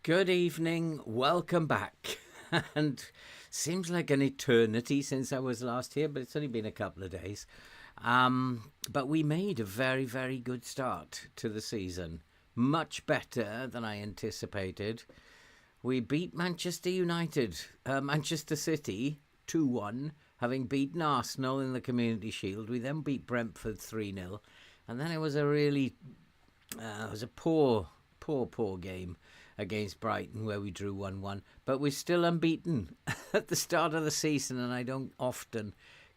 Good evening, welcome back. And seems like an eternity since I was last here, but it's only been a couple of days. But we made a very, very good start to the season. Much better than I anticipated. We beat Manchester United, Manchester City 2-1, having beaten Arsenal in the Community Shield. We then beat Brentford 3-0. And then it was a poor game against Brighton, where we drew 1-1. But we're still unbeaten at the start of the season, and I don't often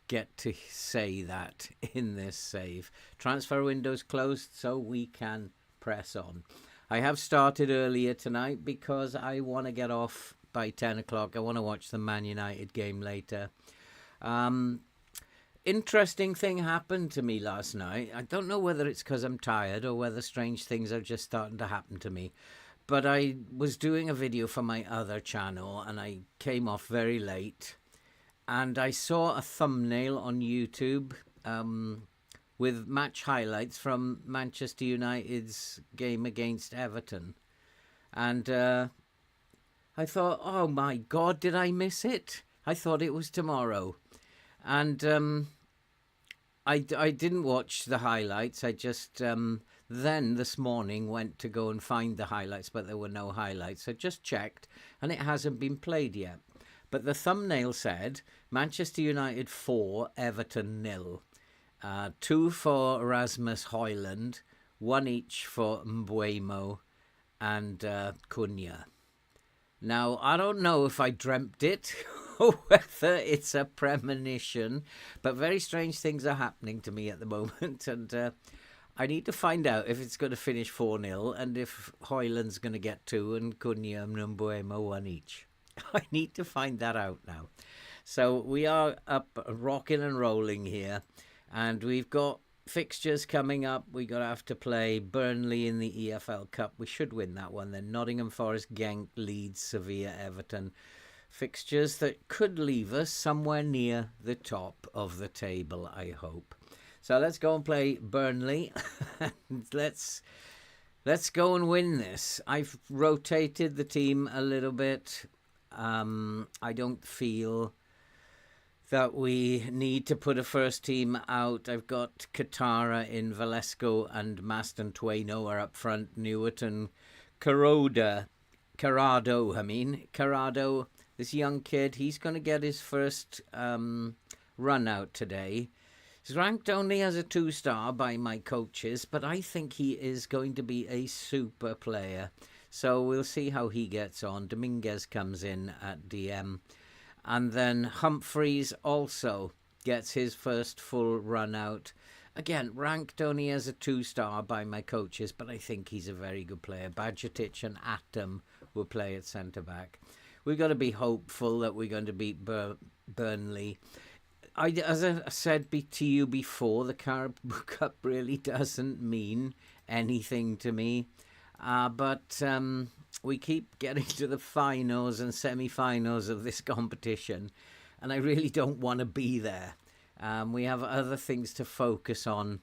get to say that in this save. Transfer window's closed, so we can press on. I have started earlier tonight because I want to get off by 10 o'clock. I want to watch the Man United game later. Interesting thing happened to me last night. I don't know whether it's because I'm tired or whether strange things are just starting to happen to me. But I was doing a video for my other channel and I came off very late. And I saw a thumbnail on YouTube with match highlights from Manchester United's game against Everton. And I thought, oh my God, did I miss it? I thought it was tomorrow. And I didn't watch the highlights. I just then this morning went to go and find the highlights, but there were no highlights. I just checked, and it hasn't been played yet. But the thumbnail said Manchester United 4, Everton 0. 2 for Rasmus Højlund, 1 each for Mbeumo and Cunha. Now, I don't know if I dreamt it or whether it's a premonition, but very strange things are happening to me at the moment, and I need to find out if it's going to finish 4-0 and if Højlund's going to get 2 and Cunha and Mbeumo 1 each. I need to find that out now. So we are up rocking and rolling here, and we've got fixtures coming up. We're going to have to play Burnley in the EFL Cup. We should win that one. Then Nottingham Forest, Genk, Leeds, Sevilla, Everton. Fixtures that could leave us somewhere near the top of the table, I hope. So let's go and play Burnley. let's go and win this. I've rotated the team a little bit. I don't feel that we need to put a first team out. I've got Katara in, Velasco and Mastantuono are up front. Newitt and Carrado, this young kid, he's going to get his first run out today. He's ranked only as a 2-star by my coaches, but I think he is going to be a super player. So we'll see how he gets on. Dominguez comes in at DM. And then Humphreys also gets his first full run out. Again, ranked only as a 2-star by my coaches, but I think he's a very good player. Badgetic and Atom will play at centre-back. We've got to be hopeful that we're going to beat Burnley. As I said to you before, the Carabao Cup really doesn't mean anything to me. But we keep getting to the finals and semi-finals of this competition, and I really don't want to be there. We have other things to focus on,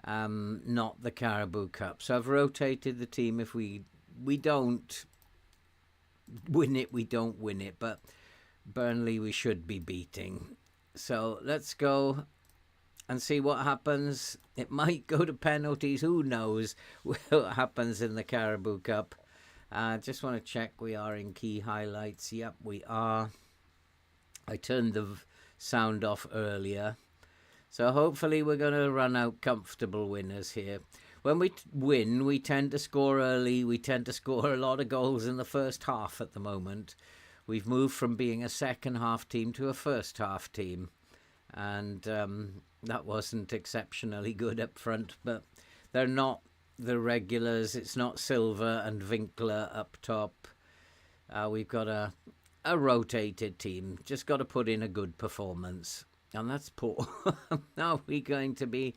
not the Carabao Cup. So I've rotated the team. If we don't win it, we don't win it. But Burnley we should be beating. So let's go and see what happens. It might go to penalties. Who knows what happens in the Carabao Cup. Just want to check we are in key highlights. Yep, we are. I turned the sound off earlier. So hopefully we're going to run out comfortable winners here. When we win, we tend to score early. We tend to score a lot of goals in the first half at the moment. We've moved from being a second half team to a first half team. And that wasn't exceptionally good up front, but they're not the regulars. It's not Silva and Winkler up top. We've got a rotated team. Just got to put in a good performance. And that's poor. Now we're going to be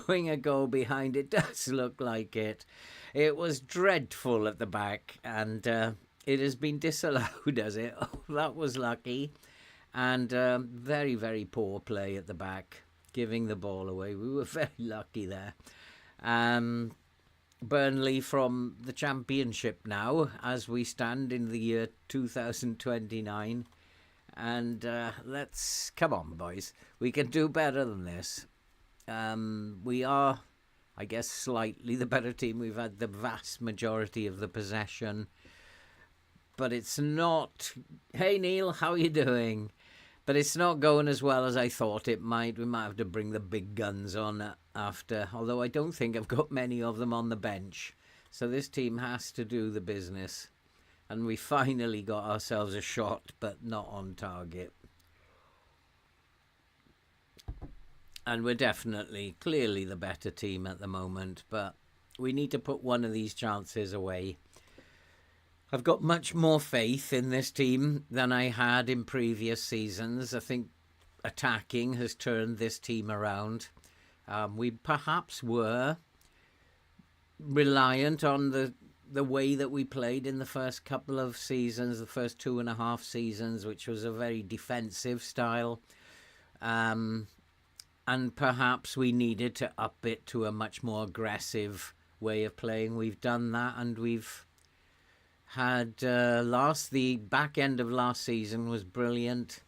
going a goal behind. It does look like it. It was dreadful at the back, and it has been disallowed, has it? Oh, that was lucky. And very, very poor play at the back, giving the ball away. We were very lucky there. Burnley from the Championship now, as we stand in the year 2029. And come on, boys. We can do better than this. We are, I guess, slightly the better team. We've had the vast majority of the possession. But it's not... Hey, Neil, how are you doing? But it's not going as well as I thought it might. We might have to bring the big guns on after. Although I don't think I've got many of them on the bench. So this team has to do the business. And we finally got ourselves a shot, but not on target. And we're definitely, clearly the better team at the moment. But we need to put one of these chances away. I've got much more faith in this team than I had in previous seasons. I think attacking has turned this team around. We perhaps were reliant on the way that we played in the first couple of seasons, the first 2.5 seasons, which was a very defensive style. And perhaps we needed to up it to a much more aggressive way of playing. We've done that, and we've had the back end of last season was brilliant,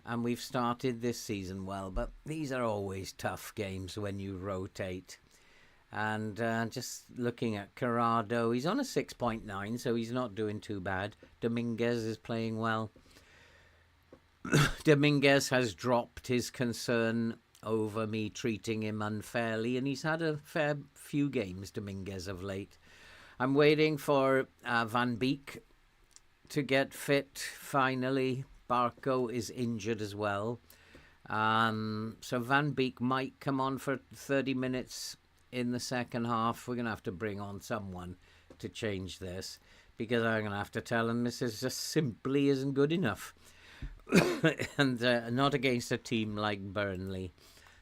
and we've started this season well. But these are always tough games when you rotate. And just looking at Corrado, he's on a 6.9, so he's not doing too bad. Dominguez is playing well. Dominguez has dropped his concern over me treating him unfairly, and he's had a fair few games, Dominguez, of late. I'm waiting for Van Beek to get fit, finally. Barco is injured as well. So Van Beek might come on for 30 minutes in the second half. We're going to have to bring on someone to change this, because I'm going to have to tell him this is just simply isn't good enough. And not against a team like Burnley.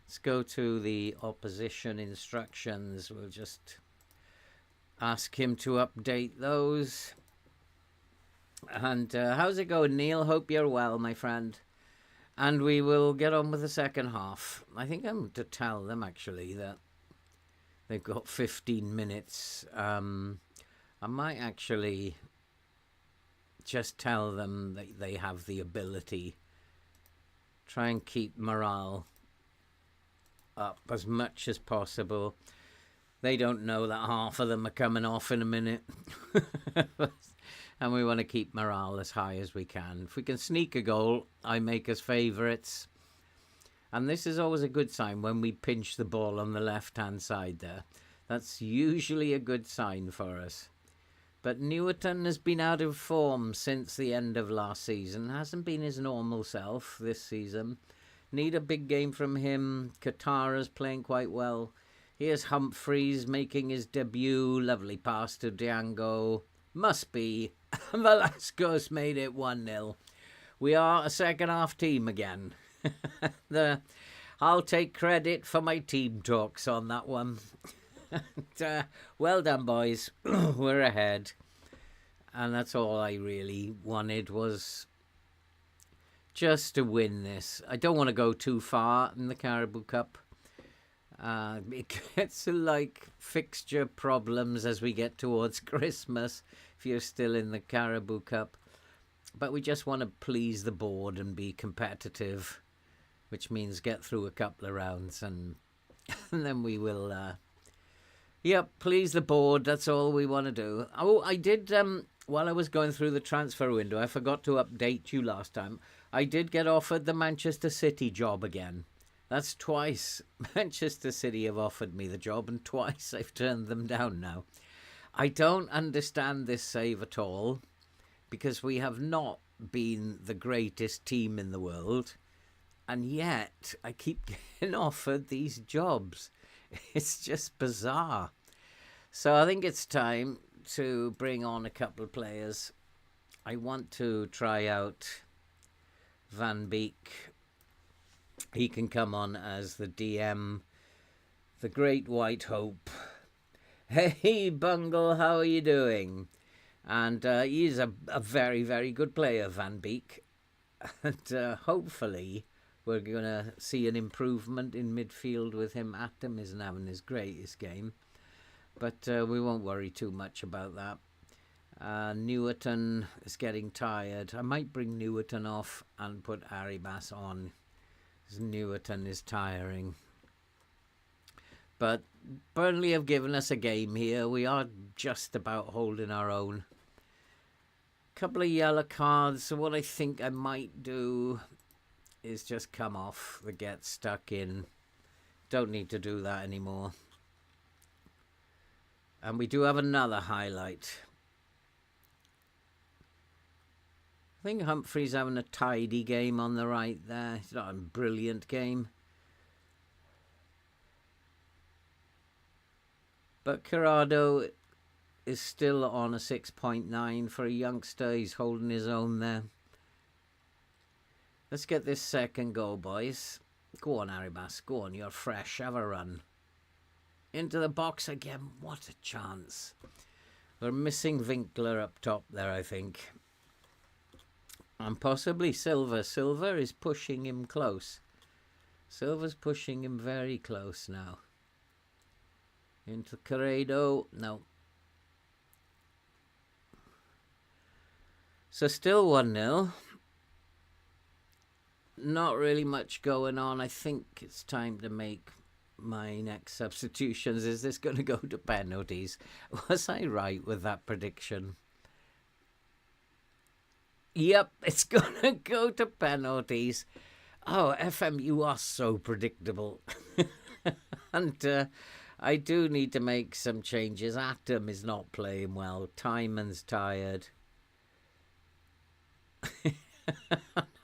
Let's go to the opposition instructions. We'll just ask him to update those. And how's it going, Neil? Hope you're well, my friend. And we will get on with the second half. I think I'm to tell them, actually, that they've got 15 minutes. I might actually just tell them that they have the ability. Try and keep morale up as much as possible. They don't know that half of them are coming off in a minute. And we want to keep morale as high as we can. If we can sneak a goal, I make us favourites. And this is always a good sign when we pinch the ball on the left-hand side there. That's usually a good sign for us. But Newerton has been out of form since the end of last season. Hasn't been his normal self this season. Need a big game from him. Katara's playing quite well. Here's Humphreys making his debut. Lovely pass to Django. Must be. Velasco's made it 1-0. We are a second half team again. I'll take credit for my team talks on that one. Well done, boys. We're ahead. And that's all I really wanted, was just to win this. I don't want to go too far in the Caribou Cup. It gets like fixture problems as we get towards Christmas if you're still in the Caribou Cup. But we just want to please the board and be competitive, which means get through a couple of rounds and then we will, please the board. That's all we want to do. Oh, I did, while I was going through the transfer window, I forgot to update you last time. I did get offered the Manchester City job again. That's twice Manchester City have offered me the job, and twice I've turned them down now. I don't understand this save at all, because we have not been the greatest team in the world, and yet I keep getting offered these jobs. It's just bizarre. So I think it's time to bring on a couple of players. I want to try out Van Beek. He can come on as the DM, the Great White Hope. Hey, Bungle, how are you doing? And he's a very, very good player, Van Beek. And hopefully we're going to see an improvement in midfield with him. Atom isn't having his greatest game. But we won't worry too much about that. Newerton is getting tired. I might bring Newerton off and put Arribas on. Newerton is tiring. But Burnley have given us a game here. We are just about holding our own. Couple of yellow cards. So what I think I might do is just come off the get stuck in. Don't need to do that anymore. And we do have another highlight. I think Humphrey's having a tidy game on the right there. It's not a brilliant game. But Corrado is still on a 6.9 for a youngster. He's holding his own there. Let's get this second goal, boys. Go on, Arribas. Go on, you're fresh. Have a run. Into the box again. What a chance. We're missing Winkler up top there, I think. And possibly Silva. Silva is pushing him close. Silva's pushing him very close now. Into Corrado. No. So still 1-0. Not really much going on. I think it's time to make my next substitutions. Is this going to go to penalties? Was I right with that prediction? Yep, it's going to go to penalties. Oh, FM, you are so predictable. And I do need to make some changes. Atom is not playing well. Timon's tired.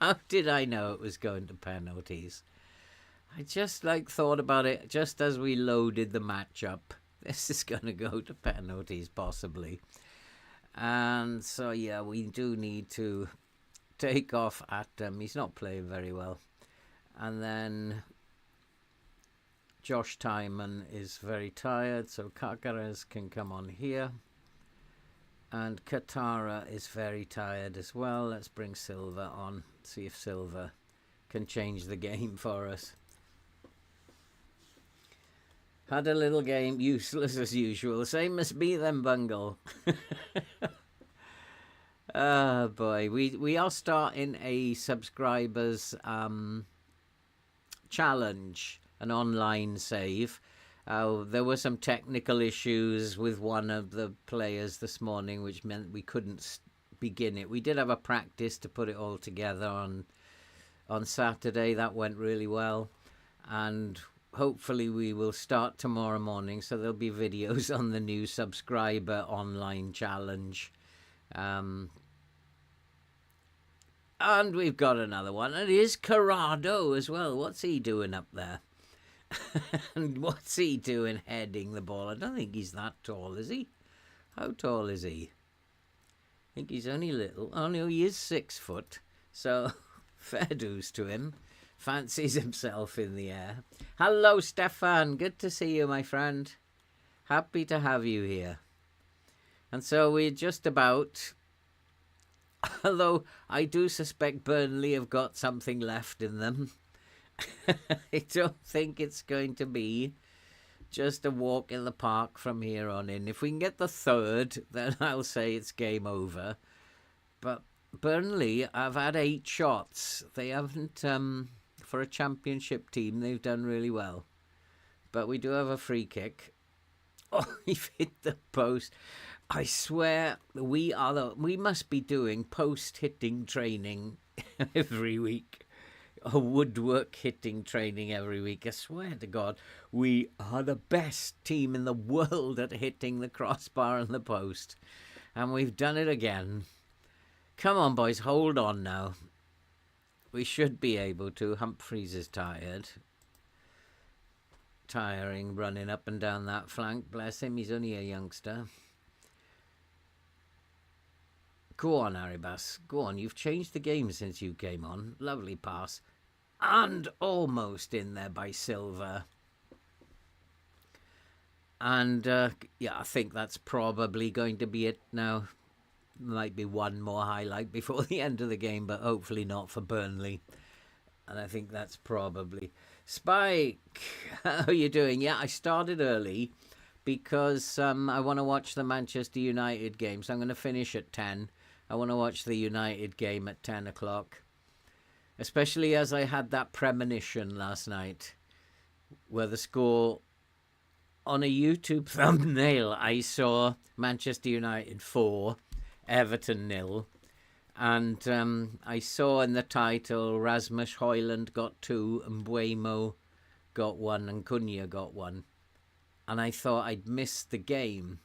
How did I know it was going to penalties? I just thought about it just as we loaded the match up. This is going to go to penalties, possibly. And so, yeah, we do need to take off Atom. He's not playing very well. And then Josh Timon is very tired, so Kakares can come on here. And Katara is very tired as well. Let's bring Silva on. See if Silva can change the game for us. Had a little game, useless as usual. Same as me then, Bungle. Oh boy, we are starting a subscribers challenge, an online save. There were some technical issues with one of the players this morning, which meant we couldn't begin it. We did have a practice to put it all together on Saturday. That went really well. And hopefully we will start tomorrow morning, so there'll be videos on the new subscriber online challenge. And we've got another one. It is Corrado as well. What's he doing up there? And what's he doing heading the ball? I don't think he's that tall, is he? How tall is he? I think he's only little. Oh no, he is 6 foot. So fair dues to him. Fancies himself in the air. Hello, Stefan. Good to see you, my friend. Happy to have you here. And so we're just about... Although I do suspect Burnley have got something left in them. I don't think it's going to be just a walk in the park from here on in. If we can get the 3rd, then I'll say it's game over. But Burnley have had 8 shots. They haven't... For a championship team, they've done really well. But we do have a free kick. Oh, he's hit the post. I swear we must be doing post-hitting training every week. A woodwork hitting training every week. I swear to God, we are the best team in the world at hitting the crossbar and the post. And we've done it again. Come on, boys, hold on now. We should be able to. Humphreys is tired. Tiring running up and down that flank. Bless him, he's only a youngster. Go on, Aribas. Go on, you've changed the game since you came on. Lovely pass. And almost in there by Silva. And, yeah, I think that's probably going to be it now. Might be one more highlight before the end of the game, but hopefully not for Burnley. And I think that's probably... Spike, how are you doing? Yeah, I started early because I want to watch the Manchester United game. So I'm going to finish at 10. I want to watch the United game at 10 o'clock. Especially as I had that premonition last night where the score... On a YouTube thumbnail, I saw Manchester United 4... Everton 0, and I saw in the title Rasmus Højlund got 2 and Buemo got 1 and Cunha got 1, and I thought I'd missed the game.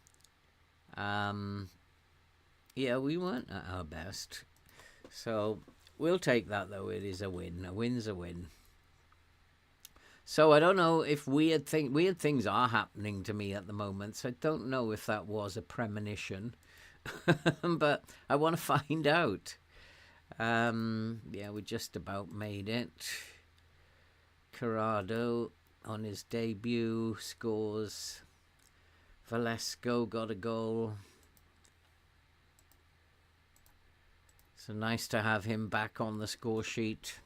Yeah, we weren't at our best, so we'll take that though. It is a win. A win's a win. So I don't know if weird things are happening to me at the moment, so I don't know if that was a premonition. But I want to find out. Yeah, we just about made it. Corrado on his debut scores. Velasco got a goal. So nice to have him back on the score sheet.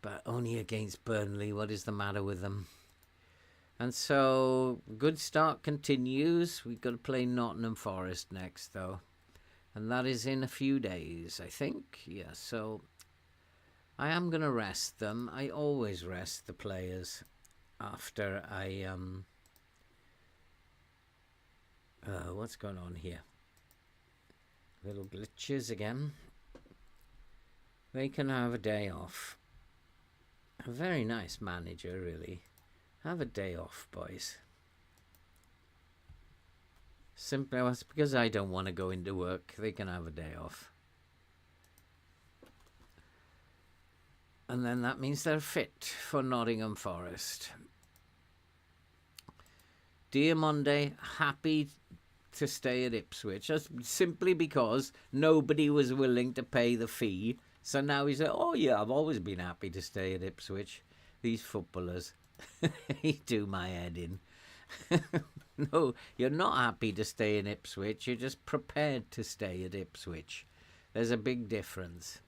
But only against Burnley. What is the matter with them? And so, good start continues. We've got to play Nottingham Forest next, though. And that is in a few days, I think. Yeah, so I am going to rest them. I always rest the players after I... what's going on here? Little glitches again. They can have a day off. A very nice manager, really. Have a day off, boys. Simply, well, it's because I don't want to go into work. They can have a day off. And then that means they're fit for Nottingham Forest. Diamonde, happy to stay at Ipswich. That's simply because nobody was willing to pay the fee. So now he said, oh yeah, I've always been happy to stay at Ipswich. These footballers. He do my head in. No, you're not happy to stay in Ipswich. You're just prepared to stay at Ipswich. There's a big difference.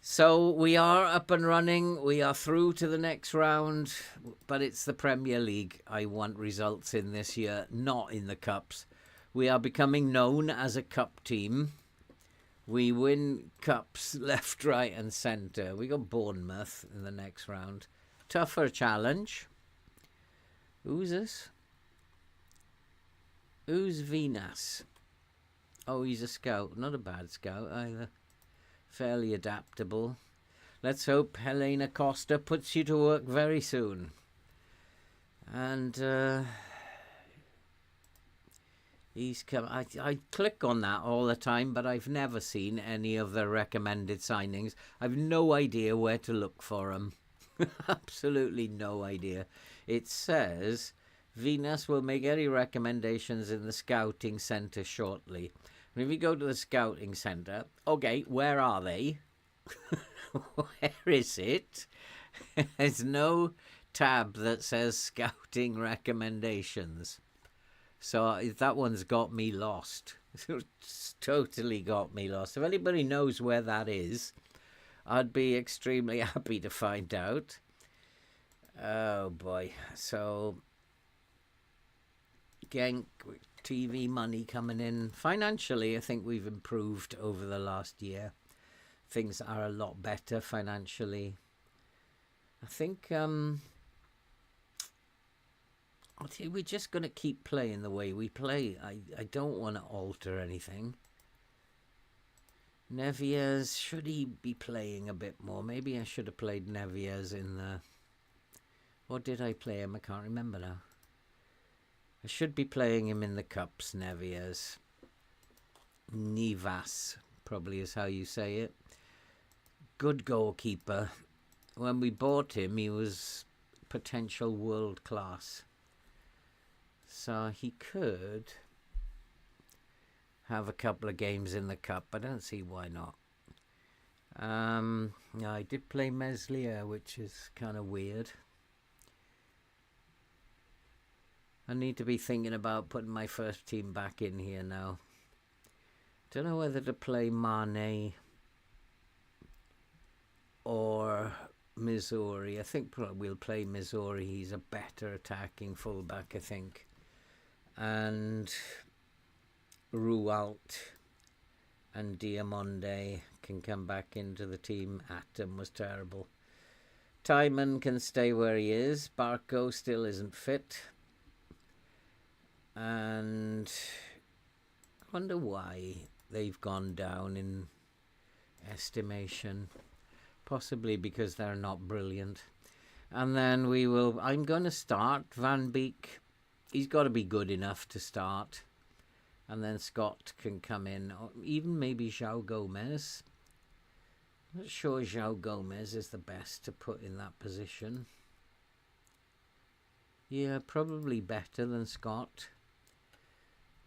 So we are up and running. We are through to the next round. But it's the Premier League I want results in this year, not in the Cups. We are becoming known as a Cup team. We win Cups left, right and centre. We got Bournemouth in the next round. Tougher challenge. Who's this? Who's Venus? Oh, he's a scout. Not a bad scout either. Fairly adaptable. let's hope Helena Costa puts you to work very soon. And he's come. I click on that all the time, but I've never seen any of the recommended signings. I've no idea where to look for them. Absolutely no idea. It says Venus will make any recommendations in the scouting centre shortly. And if you go to the scouting centre, okay, where are they? Where is it? There's no tab that says scouting recommendations. So that one's got me lost. It's totally got me lost. If anybody knows where that is, I'd be extremely happy to find out. Oh boy. So Genk, TV money coming in. Financially, I think we've improved over the last year. Things are a lot better financially. I think we're just going to keep playing the way we play. I don't want to alter anything. Neves, should he be playing a bit more? Maybe I should have played Neves in the... Or did I play him? I can't remember now. I should be playing him in the Cups, Neves. Nivas, probably is how you say it. Good goalkeeper. When we bought him, he was potential world class. So he could have a couple of games in the Cup. I don't see why not. I did play Meslier, which is kind of weird. I need to be thinking about putting my first team back in here now. Don't know whether to play Mane or Missouri. I think we'll play Missouri. He's a better attacking fullback, I think. And Rualt and Diamonde can come back into the team. Atom was terrible. Timon can stay where he is. Barco still isn't fit. And I wonder why they've gone down in estimation. Possibly because they're not brilliant. And then I'm going to start Van Beek. He's got to be good enough to start. And then Scott can come in. Or even maybe João Gomez. I'm not sure João Gomez is the best to put in that position. Yeah, probably better than Scott.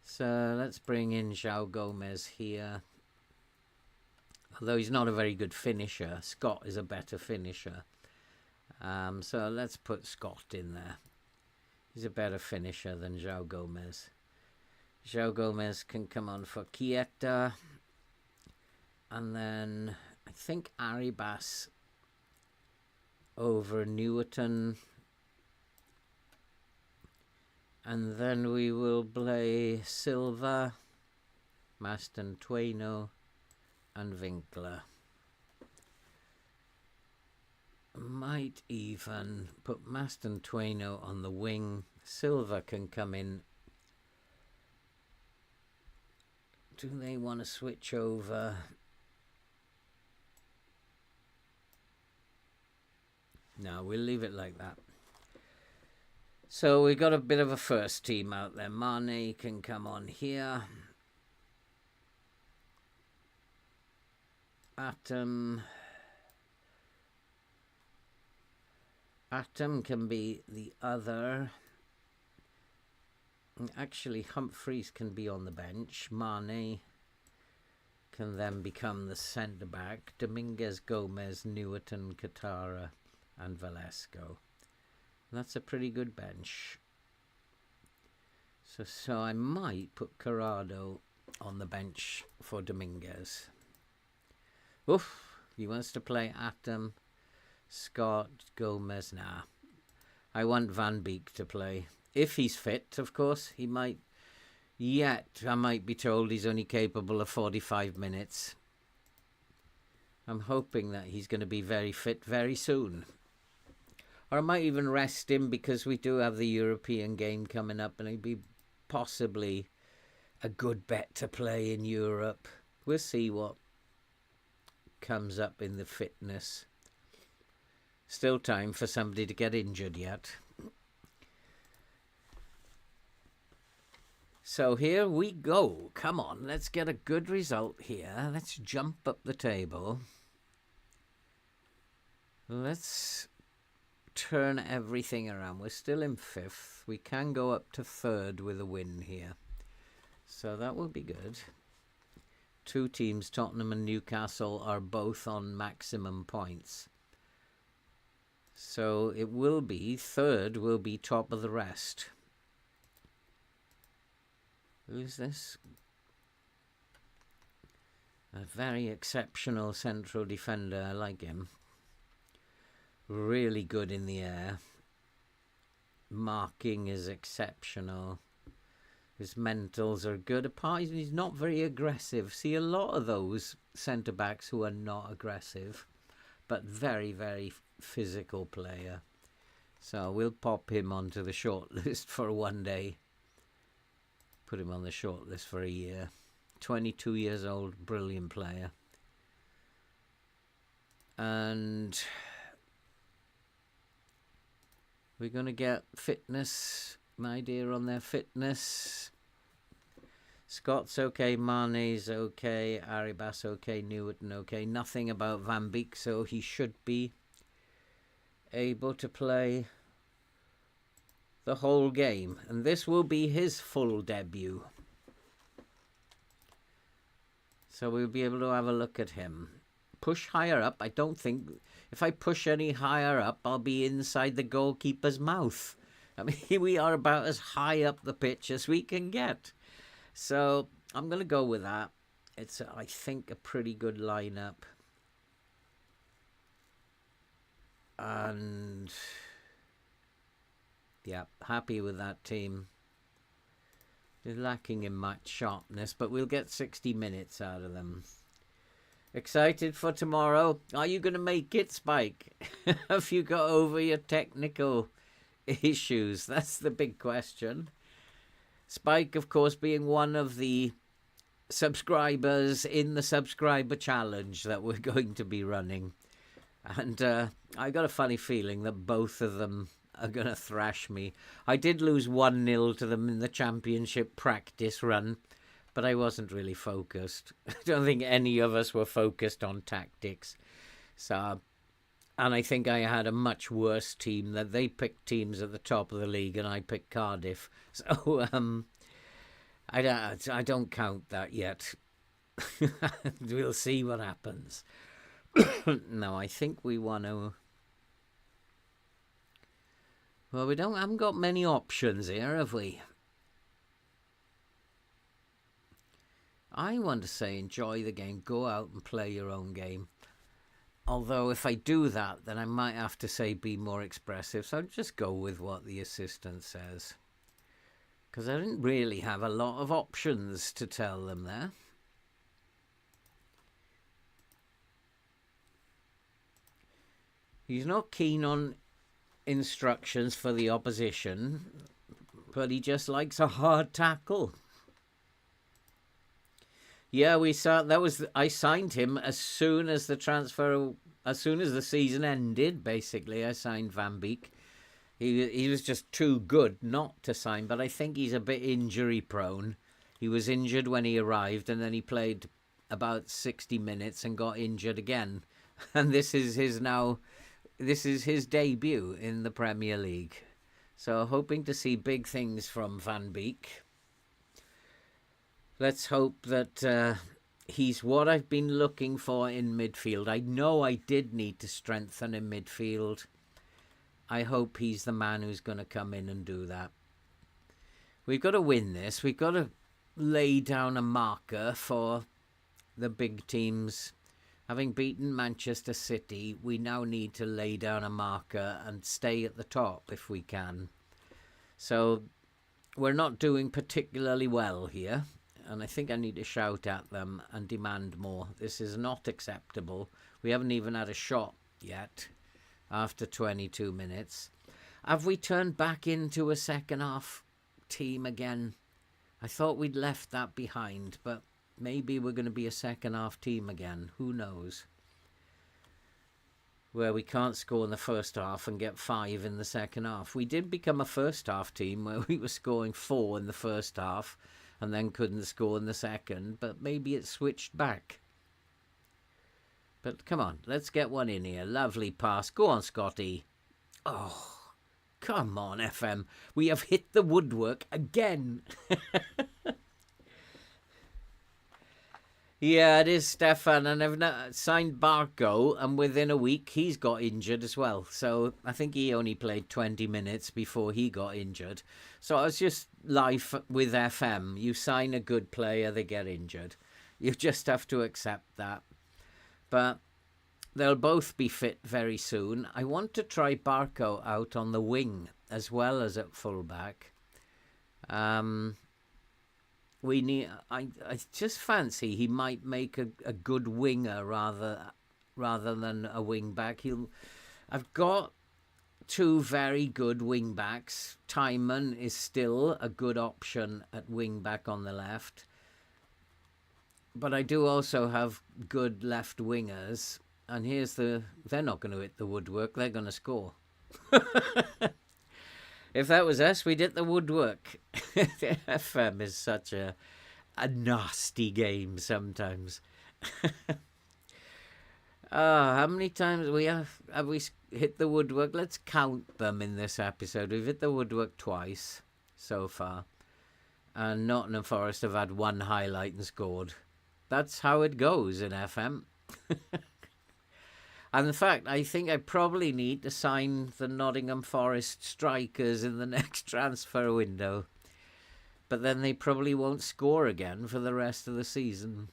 So let's bring in João Gomez here. Although he's not a very good finisher, Scott is a better finisher. So let's put Scott in there. He's a better finisher than João Gomez. João Gomez can come on for Chiesa. And then I think Arribas over Newton. And then we will play Silva, Mastantuono, and Winkler. Might even put Mastantuono on the wing. Silva can come in. Do they want to switch over? No, we'll leave it like that. So we got a bit of a first team out there. Mane can come on here. Atom can be the other. Actually, Humphreys can be on the bench. Mane can then become the centre-back. Dominguez, Gomez, Newton, Katara, and Velasco. That's a pretty good bench. So I might put Corrado on the bench for Dominguez. Oof, he wants to play Atom, Scott, Gomez. Nah, I want Van Beek to play. If he's fit, of course. He might. Yet, I might be told he's only capable of 45 minutes. I'm hoping that he's going to be very fit very soon. Or I might even rest him because we do have the European game coming up and he'd be possibly a good bet to play in Europe. We'll see what comes up in the fitness. Still time for somebody to get injured yet. So here we go. Come on, let's get a good result here. Let's jump up the table. Let's turn everything around. We're still in 5th. We can go up to 3rd with a win here. So that will be good. 2 teams, Tottenham and Newcastle, are both on maximum points. So it will be, 3rd will be top of the rest. Who's this? A very exceptional central defender. I like him. Really good in the air. Marking is exceptional. His mentals are good. Apart, he's not very aggressive. See, a lot of those centre-backs who are not aggressive, but very, very physical player. So we'll pop him onto the short list for one day. Put him on the short list for a year. 22 years old, brilliant player. And we're going to get fitness, my dear, on their fitness. Scott's okay, Mane's okay, Arribas okay, Newton okay. Nothing about Van Beek, so he should be able to play the whole game. And this will be his full debut. So we'll be able to have a look at him. Push higher up. I don't think... If I push any higher up, I'll be inside the goalkeeper's mouth. I mean, we are about as high up the pitch as we can get. So I'm going to go with that. It's, I think, a pretty good lineup. And yeah, happy with that team. They're lacking in much sharpness, but we'll get 60 minutes out of them. Excited for tomorrow? Are you going to make it, Spike? Have you got over your technical issues? That's the big question. Spike, of course, being one of the subscribers in the subscriber challenge that we're going to be running. And I got a funny feeling that both of them are going to thrash me. I did lose 1-0 to them in the championship practice run, but I wasn't really focused. I don't think any of us were focused on tactics. So, and I think I had a much worse team. That they picked teams at the top of the league and I picked Cardiff. So I don't count that yet. We'll see what happens. No, I think we want to... Well, haven't got many options here, have we? I want to say enjoy the game, go out and play your own game. Although if I do that, then I might have to say be more expressive. So I'll just go with what the assistant says. Because I didn't really have a lot of options to tell them there. He's not keen on instructions for the opposition, but he just likes a hard tackle. Yeah, I signed him as soon as the season ended, basically. I signed Van Beek. He was just too good not to sign, but I think he's a bit injury prone. He was injured when he arrived, and then he played about 60 minutes and got injured again. And this is his debut in the Premier League. So hoping to see big things from Van Beek. Let's hope that he's what I've been looking for in midfield. I know I did need to strengthen in midfield. I hope he's the man who's going to come in and do that. We've got to win this. We've got to lay down a marker for the big teams. Having beaten Manchester City, we now need to lay down a marker and stay at the top if we can. So we're not doing particularly well here. And I think I need to shout at them and demand more. This is not acceptable. We haven't even had a shot yet after 22 minutes. Have we turned back into a second half team again? I thought we'd left that behind, but maybe we're going to be a second half team again. Who knows? where we can't score in the first half and get 5 in the second half. We did become a first half team where we were scoring 4 in the first half and then couldn't score in the second, but maybe it switched back. But come on, let's get one in here. Lovely pass. Go on, Scotty. Oh, come on, FM. We have hit the woodwork again. Yeah, it is Stefan, and I've signed Barco, and within a week he's got injured as well. So I think he only played 20 minutes before he got injured. So it's just life with FM. You sign a good player, they get injured. You just have to accept that. But they'll both be fit very soon. I want to try Barco out on the wing as well as at fullback. I just fancy he might make a good winger rather than a wing back. I've got 2 very good wing backs. Timon is still a good option at wing back on the left. But I do also have good left wingers. And they're not going to hit the woodwork, they're going to score. If that was us, we'd hit the woodwork. The FM is such a nasty game sometimes. How many times have we hit the woodwork? Let's count them in this episode. We've hit the woodwork twice so far. And Nottingham Forest have had 1 highlight and scored. That's how it goes in FM. And in fact, I think I probably need to sign the Nottingham Forest strikers in the next transfer window. But then they probably won't score again for the rest of the season.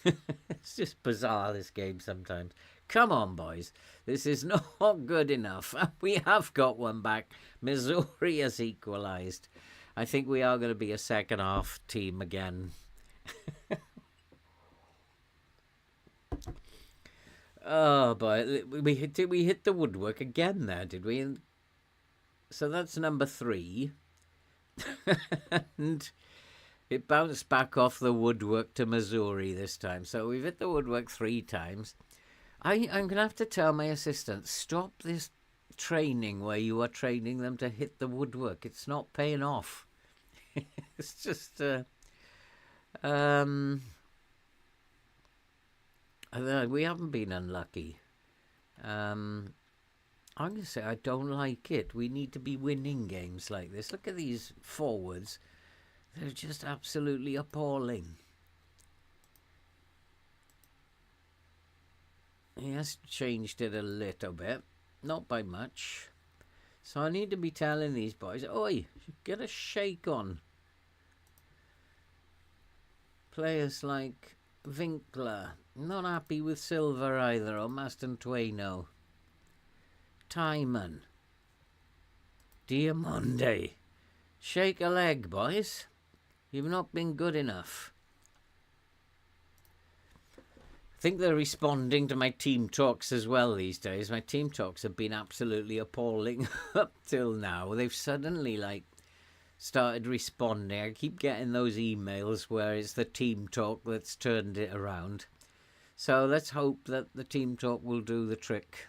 It's just bizarre, this game sometimes. Come on, boys. This is not good enough. We have got one back. Missouri has equalised. I think we are going to be a second half team again. Oh, boy, we hit the woodwork again there, did we? So that's number 3. And it bounced back off the woodwork to Missouri this time. So we've hit the woodwork 3 times. I'm going to have to tell my assistant, stop this training where you are training them to hit the woodwork. It's not paying off. It's just... we haven't been unlucky. I'm going to say I don't like it. We need to be winning games like this. Look at these forwards. They're just absolutely appalling. He has changed it a little bit. Not by much. So I need to be telling these boys, oi, get a shake on. Players like Winkler, not happy with Silver either, or Mastantuono. Timon. Diamonde. Shake a leg, boys. You've not been good enough. I think they're responding to my team talks as well these days. My team talks have been absolutely appalling up till now. They've suddenly, started responding. I keep getting those emails where it's the team talk that's turned it around. So let's hope that the team talk will do the trick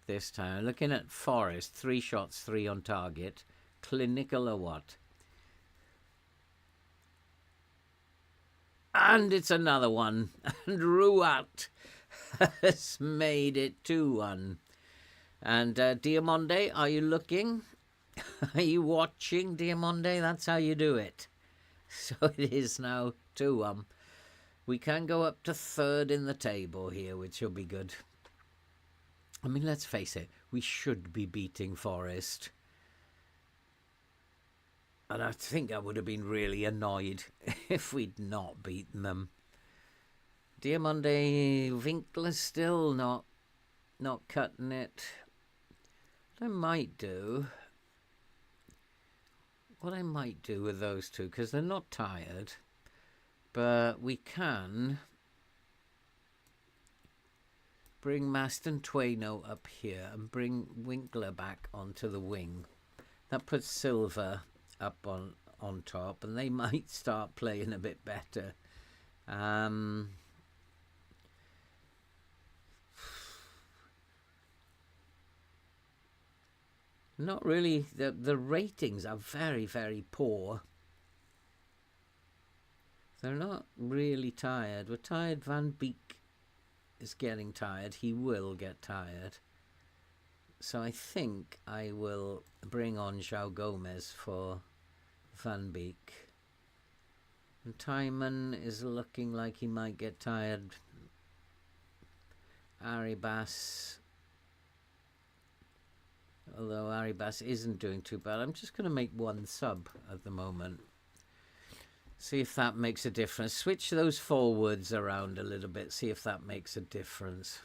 this time. Looking at Forest, 3 shots, 3 on target. Clinical or what? And it's another one. And Ruat has made it 2-1. And Diamonde, are you looking? Are you watching, Diamonde? That's how you do it. So it is now 2-1. We can go up to 3rd in the table here, which will be good. I mean, let's face it. We should be beating Forest. And I think I would have been really annoyed if we'd not beaten them. Diamonde, Winkler still not cutting it. What I might do with those two, because they're not tired, but we can bring Mastantuono up here and bring Winkler back onto the wing. That puts Silver up on top, and they might start playing a bit better. Not really. The ratings are very, very poor. They're not really tired. We're tired. Van Beek is getting tired. He will get tired. So I think I will bring on João Gomez for Van Beek. And Timon is looking like he might get tired. Arribas. Although Arribas isn't doing too bad. I'm just going to make one sub at the moment. See if that makes a difference. Switch those forwards around a little bit. See if that makes a difference.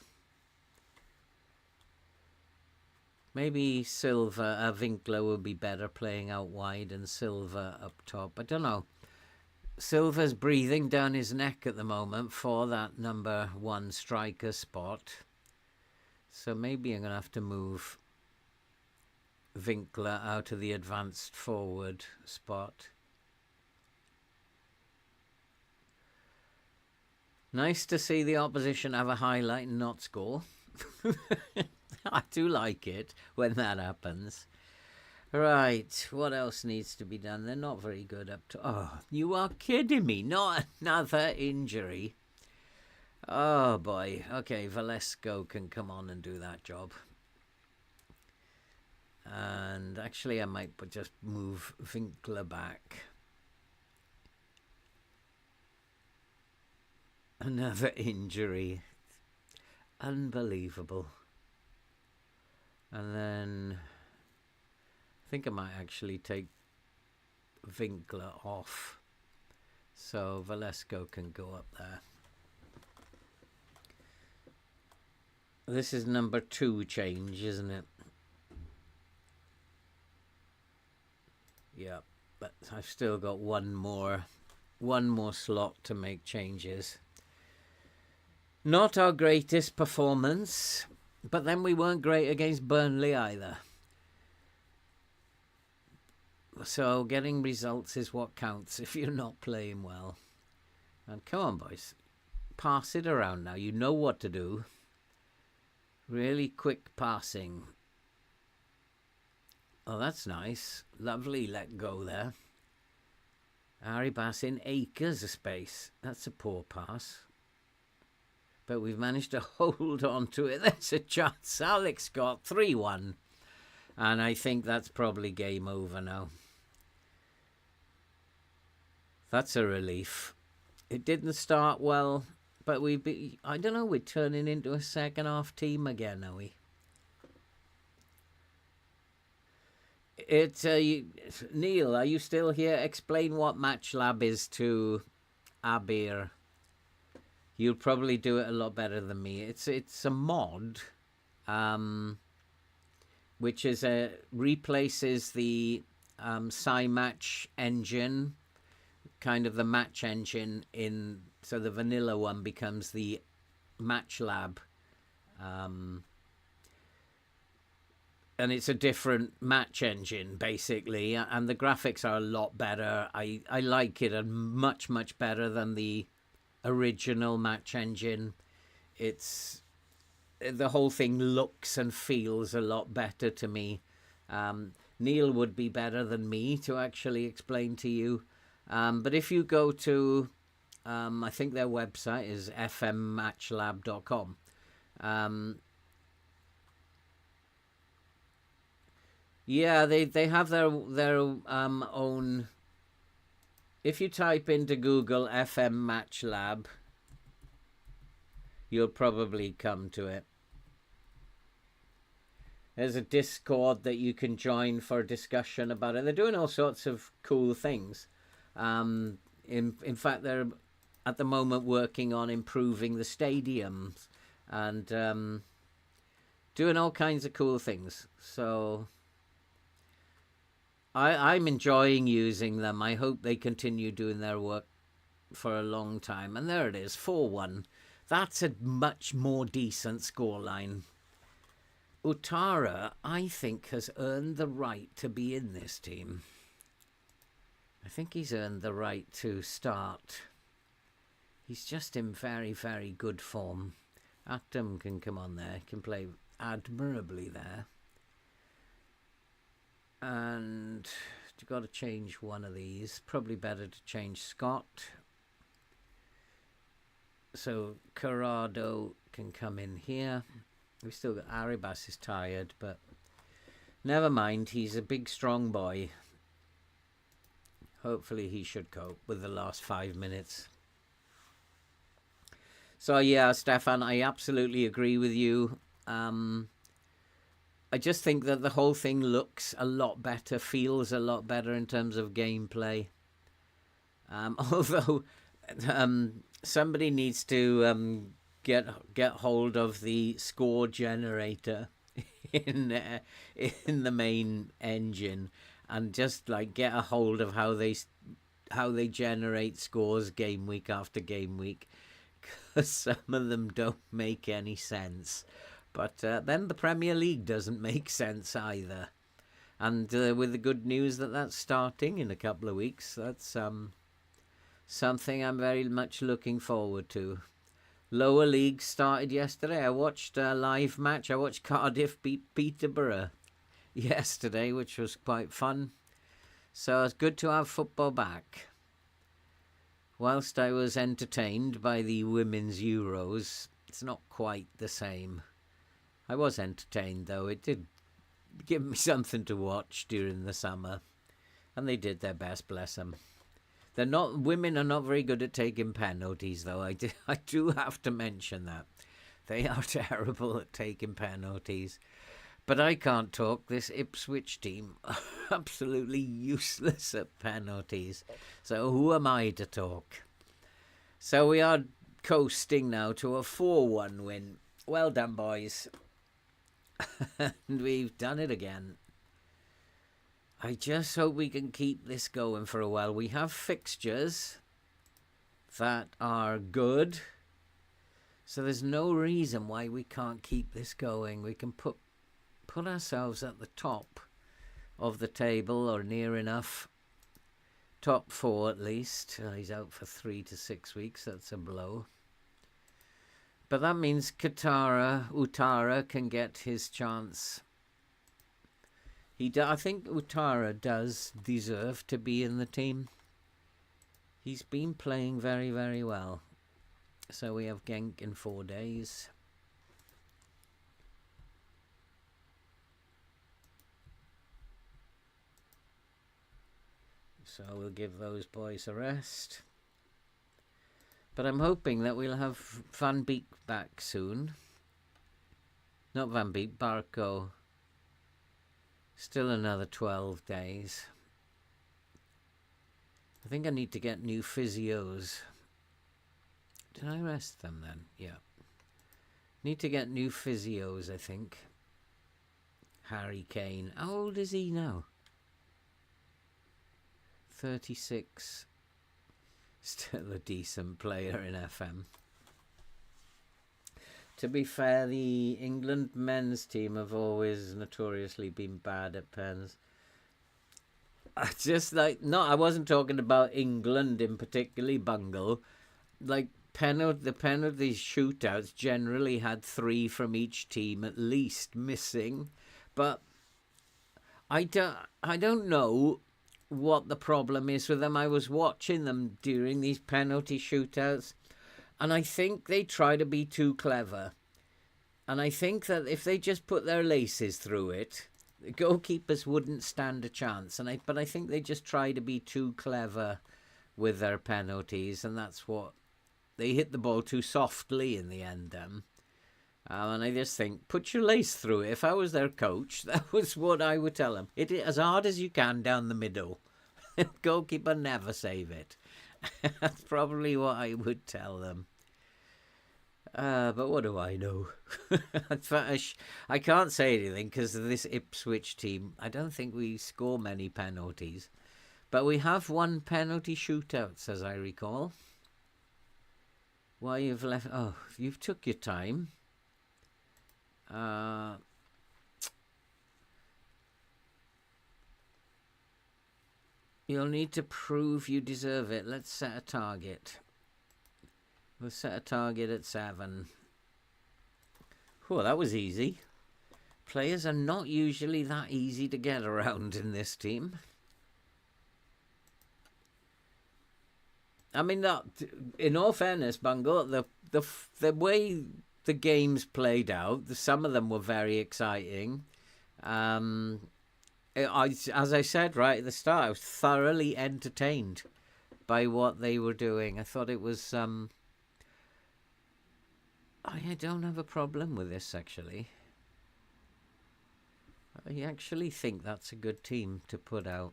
Maybe Silva, Winkler would be better playing out wide and Silva up top. I don't know. Silva's breathing down his neck at the moment for that number 1 striker spot. So maybe I'm going to have to move Winkler out of the advanced forward spot. Nice to see the opposition have a highlight and not score. I do like it when that happens. Right, what else needs to be done? They're not very good up to... Oh, you are kidding me. Not another injury. Oh, boy. Okay, Velasco can come on and do that job. And actually, I might just move Winkler back. Another injury. Unbelievable. And then I think I might actually take Winkler off so Velasco can go up there. This is number 2 change, isn't it? Yeah, but I've still got one more slot to make changes. Not our greatest performance, but then we weren't great against Burnley either. So getting results is what counts if you're not playing well. And come on, boys. Pass it around now. You know what to do. Really quick passing. Oh, that's nice. Lovely let go there. Arribas in acres of space. That's a poor pass. But we've managed to hold on to it. There's a chance. Alex got 3-1. And I think that's probably game over now. That's a relief. It didn't start well, but I don't know, we're turning into a second half team again, are we? Neil, are you still here? Explain what MatchLab is to Abir. You'll probably do it a lot better than me. It's a mod, which replaces the SciMatch engine, kind of the match engine so the vanilla one becomes the MatchLab, and it's a different match engine basically, and the graphics are a lot better. I like it, and much better than the original match engine. The whole thing looks and feels a lot better to me. Neil would be better than me to actually explain to you, but if you go to I think their website is fmmatchlab.com. Yeah, they have their own. If you type into Google FM Match Lab, you'll probably come to it. There's a Discord that you can join for a discussion about it. They're doing all sorts of cool things. In fact, they're at the moment working on improving the stadiums and doing all kinds of cool things. So I'm enjoying using them. I hope they continue doing their work for a long time. And there it is, 4-1. That's a much more decent scoreline. Utara, I think, has earned the right to be in this team. I think he's earned the right to start. He's just in very, very good form. Actum can come on there, can play admirably there. And you've got to change one of these. Probably better to change Scott. So Corrado can come in here. We've still got Arribas is tired, but never mind. He's a big, strong boy. Hopefully he should cope with the last 5 minutes. So yeah, Stefan, I absolutely agree with you. I just think that the whole thing looks a lot better, feels a lot better in terms of gameplay. Although somebody needs to get hold of the score generator in the main engine and just like get a hold of how they generate scores game week after game week, because some of them don't make any sense. But then the Premier League doesn't make sense either. And with the good news that that's starting in a couple of weeks, that's something I'm very much looking forward to. Lower league started yesterday. I watched a live match. I watched Cardiff beat Peterborough yesterday, which was quite fun. So it's good to have football back. Whilst I was entertained by the Women's Euros, it's not quite the same. I was entertained, though. It did give me something to watch during the summer. And they did their best, bless them. Women are not very good at taking penalties, though. I do have to mention that. They are terrible at taking penalties. But I can't talk. This Ipswich team are absolutely useless at penalties. So who am I to talk? So we are coasting now to a 4-1 win. Well done, boys. And we've done it again. I just hope we can keep this going for a while. We have fixtures that are good. So there's no reason why we can't keep this going. We can put ourselves at the top of the table or near enough. Top 4 at least. He's out for 3 to 6 weeks. That's a blow. But that means Utara can get his chance. I think Utara does deserve to be in the team. He's been playing very, very well. So we have Genk in 4 days. So we'll give those boys a rest. But I'm hoping that we'll have Van Beek back soon. Not Van Beek, Barco. Still another 12 days. I think I need to get new physios. Did I rest them then? Yeah. Need to get new physios, I think. Harry Kane. How old is he now? 36. Still a decent player in FM. To be fair, the England men's team have always notoriously been bad at pens. I wasn't talking about England in particularly, Bungle. Like, the penalty shootouts generally had 3 from each team at least missing. But I don't know what the problem is with them. I was watching them during these penalty shootouts, and I think they try to be too clever. And I think that if they just put their laces through it, the goalkeepers wouldn't stand a chance. But I think they just try to be too clever with their penalties, and that's what they hit the ball too softly in the end. And I just think, put your lace through it. If I was their coach, that was what I would tell them. Hit it as hard as you can down the middle. Goalkeeper never save it. That's probably what I would tell them. But what do I know? I can't say anything because of this Ipswich team. I don't think we score many penalties. But we have won penalty shootouts, as I recall. Why you've left... Oh, you've took your time. You'll need to prove you deserve it. Let's set a target. We'll set a target at 7. Oh, that was easy. Players are not usually that easy to get around in this team. I mean, in all fairness, Bungle, the way the games played out, some of them were very exciting. As I said right at the start, I was thoroughly entertained by what they were doing. I thought it was... I don't have a problem with this, actually. I actually think that's a good team to put out.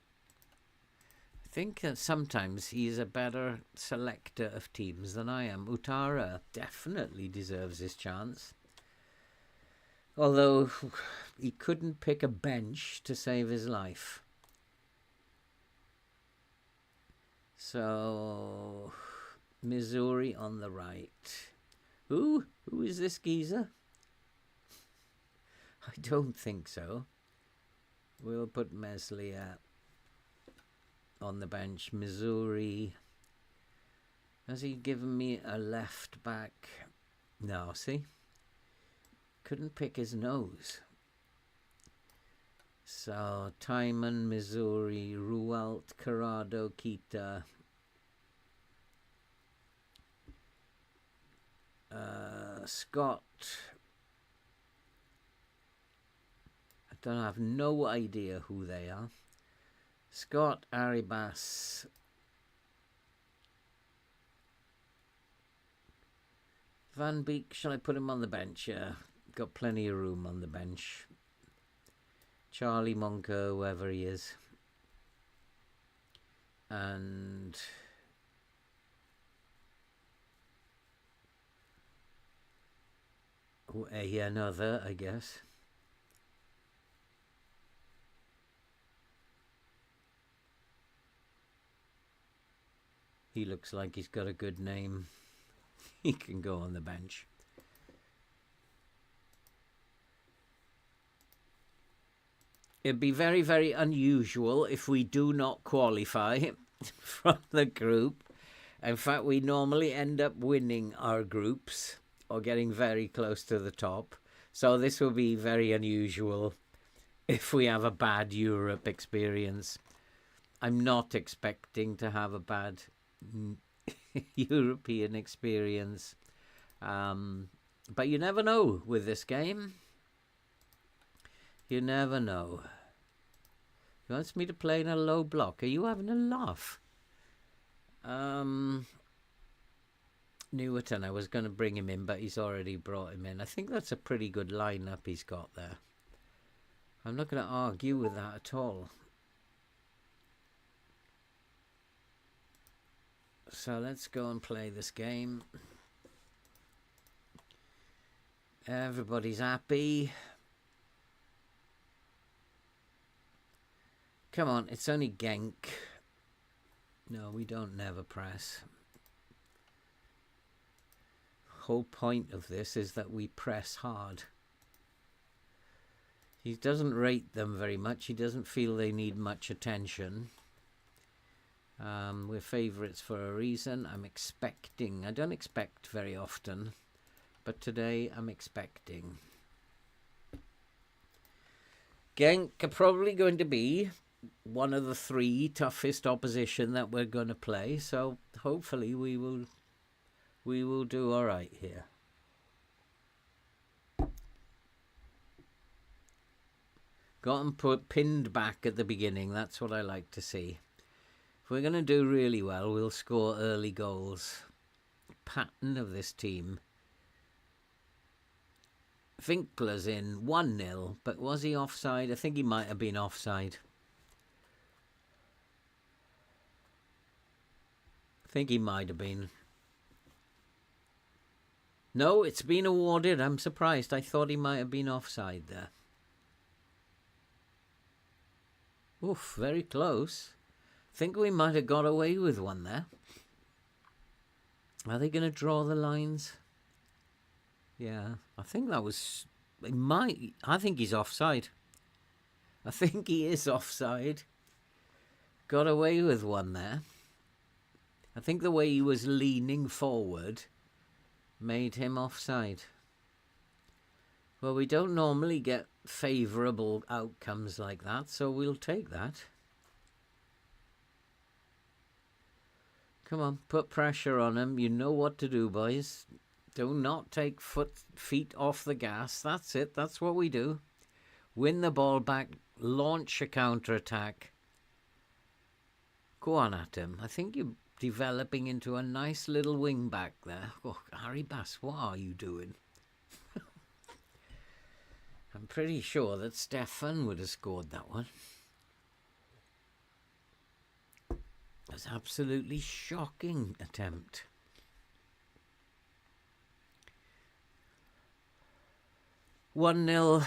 I think that sometimes he's a better selector of teams than I am. Utara definitely deserves his chance. Although he couldn't pick a bench to save his life. So, Missouri on the right. Who is this geezer? I don't think so. We'll put Meslier on the bench. Missouri. Has he given me a left back? No, see? Couldn't pick his nose. So, Timon, Missouri, Rualt, Corrado, Kita. Scott. I have no idea who they are. Scott, Arribas. Van Beek, shall I put him on the bench? Yeah, got plenty of room on the bench. Charlie Monker, whoever he is. And... another, I guess. He looks like he's got a good name. He can go on the bench. It'd be very, very unusual if we do not qualify from the group. In fact, we normally end up winning our groups or getting very close to the top. So this will be very unusual if we have a bad Europe experience. I'm not expecting to have a bad European experience. But you never know with this game. You never know. He wants me to play in a low block. Are you having a laugh? Newerton, I was going to bring him in, but he's already brought him in. I think that's a pretty good lineup he's got there. I'm not going to argue with that at all. So let's go and play this game. Everybody's happy. Come on, it's only Genk. No, we don't never press. Whole point of this is that we press hard. He doesn't rate them very much. He doesn't feel they need much attention. We're favourites for a reason. I'm expecting. I don't expect very often, but today I'm expecting. Genk are probably going to be one of the 3 toughest opposition that we're going to play, so hopefully we will do all right here. Got them pinned back at the beginning. That's what I like to see. If we're going to do really well, we'll score early goals. Pattern of this team. Winkler's in 1-0, but was he offside? I think he might have been offside. I think he might have been. No, it's been awarded. I'm surprised. I thought he might have been offside there. Oof, very close. Think we might have got away with one there. Are they going to draw the lines? Yeah, I think that was... I think he's offside. I think he is offside. Got away with one there. I think the way he was leaning forward made him offside. Well, we don't normally get favourable outcomes like that, so we'll take that. Come on, put pressure on him. You know what to do, boys. Do not take feet off the gas. That's it. That's what we do. Win the ball back. Launch a counter-attack. Go on at him. I think you're developing into a nice little wing back there. Oh, Harry Bass, what are you doing? I'm pretty sure that Stefan would have scored that one. It was an absolutely shocking attempt. "1-0.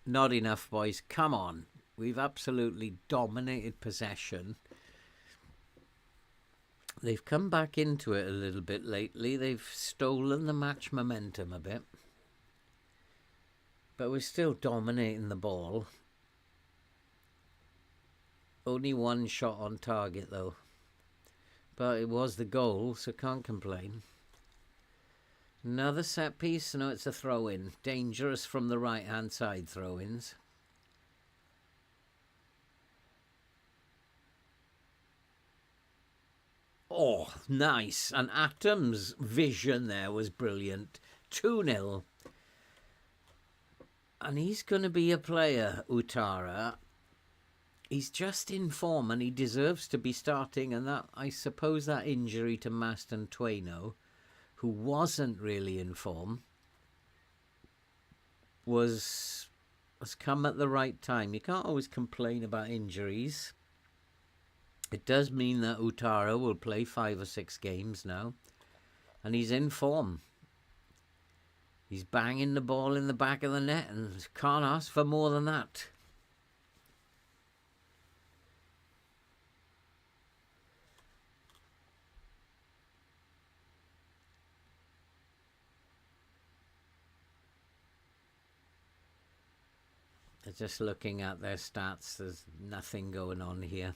Not enough, boys. Come on. We've absolutely dominated possession. They've come back into it a little bit lately. They've stolen the match momentum a bit. But we're still dominating the ball. Only one shot on target, though. But it was the goal, so can't complain. Another set piece. No, it's a throw-in. Dangerous from the right-hand side throw-ins. Oh, nice. And Atom's vision there was brilliant. 2-0. And he's going to be a player, Utara. He's just in form and he deserves to be starting. And that, I suppose, that injury to Maston Tueno, who wasn't really in form, has come at the right time. You can't always complain about injuries. It does mean that Utara will play 5 or 6 games now. And he's in form. He's banging the ball in the back of the net and can't ask for more than that. Just looking at their stats, there's nothing going on here.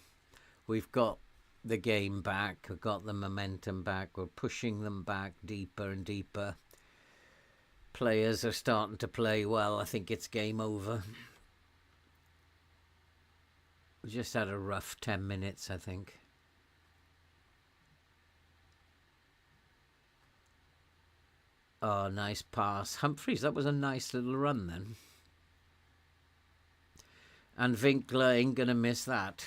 We've got the game back. We've got the momentum back. We're pushing them back deeper and deeper. Players are starting to play well. I think it's game over. We just had a rough 10 minutes, I think. Oh, nice pass. Humphreys, that was a nice little run then. And Winkler ain't going to miss that.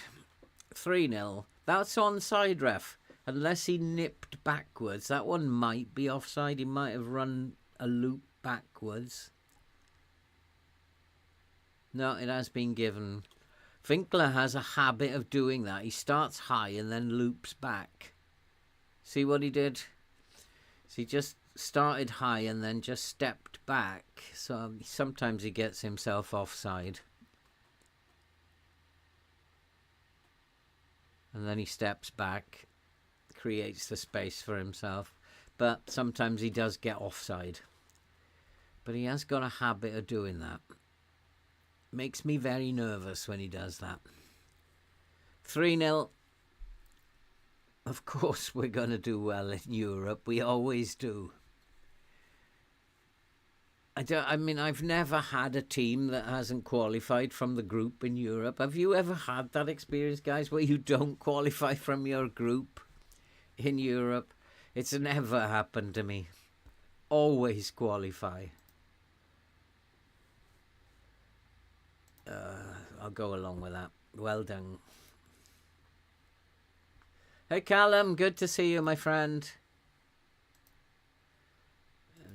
3-0. That's onside, ref. Unless he nipped backwards. That one might be offside. He might have run a loop backwards. No, it has been given. Winkler has a habit of doing that. He starts high and then loops back. See what he did? So he just started high and then just stepped back. So sometimes he gets himself offside. And then he steps back, creates the space for himself. But sometimes he does get offside. But he has got a habit of doing that. Makes me very nervous when he does that. 3-0. Of course we're going to do well in Europe. We always do. I mean, I've never had a team that hasn't qualified from the group in Europe. Have you ever had that experience, guys, where you don't qualify from your group in Europe? It's never happened to me. Always qualify. I'll go along with that. Well done. Hey, Callum, good to see you, my friend.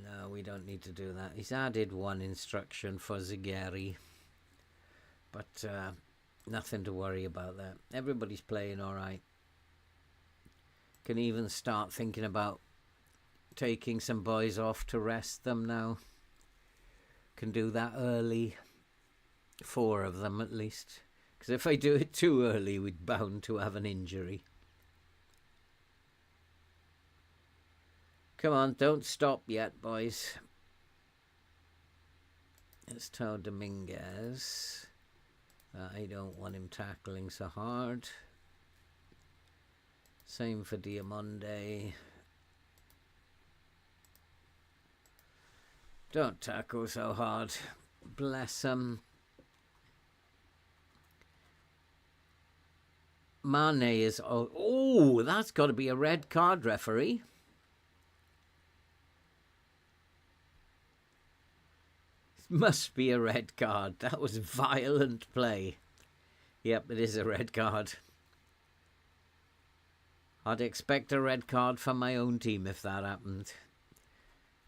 No, we don't need to do that. He's added one instruction for Zagari. But nothing to worry about there. Everybody's playing all right. Can even start thinking about taking some boys off to rest them now. Can do that early. 4 of them at least. Because if I do it too early, we're bound to have an injury. Come on, don't stop yet, boys. Let's tell Dominguez that I don't want him tackling so hard. Same for Diamonde. Don't tackle so hard. Bless them. Mane is... Oh, that's got to be a red card, referee. Must be a red card. That was violent play. Yep, it is a red card. I'd expect a red card from my own team if that happened.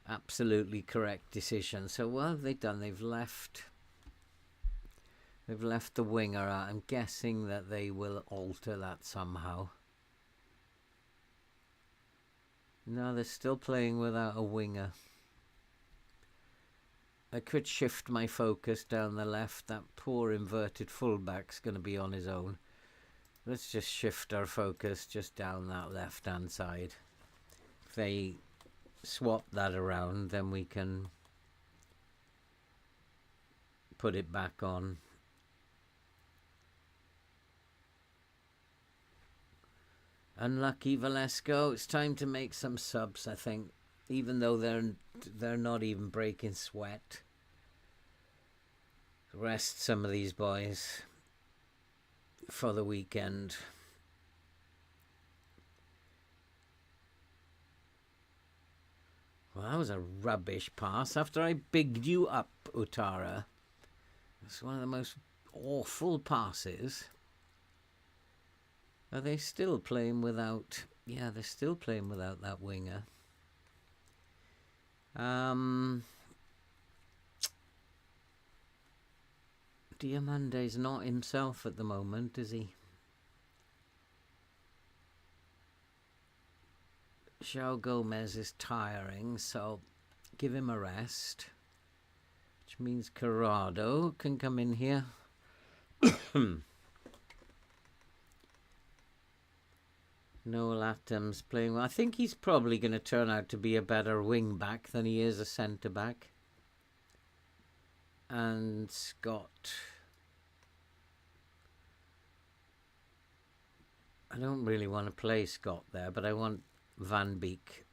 Absolutely correct decision. So what have they done? They've left the winger out. I'm guessing that they will alter that somehow. No, they're still playing without a winger. I could shift my focus down the left. That poor inverted fullback's going to be on his own. Let's just shift our focus just down that left-hand side. If they swap that around, then we can put it back on. Unlucky Velasco. It's time to make some subs, I think. Even though they're not even breaking sweat. Rest some of these boys for the weekend. Well, that was a rubbish pass. After I bigged you up, Utara. It's one of the most awful passes. Are they still playing without... Yeah, they're still playing without that winger. Diamande's not himself at the moment, is he? João Gomez is tiring, so give him a rest. Which means Corrado can come in here. Noel Adams playing well. I think he's probably going to turn out to be a better wing back than he is a centre back. And Scott. I don't really want to play Scott there, but I want Van Beek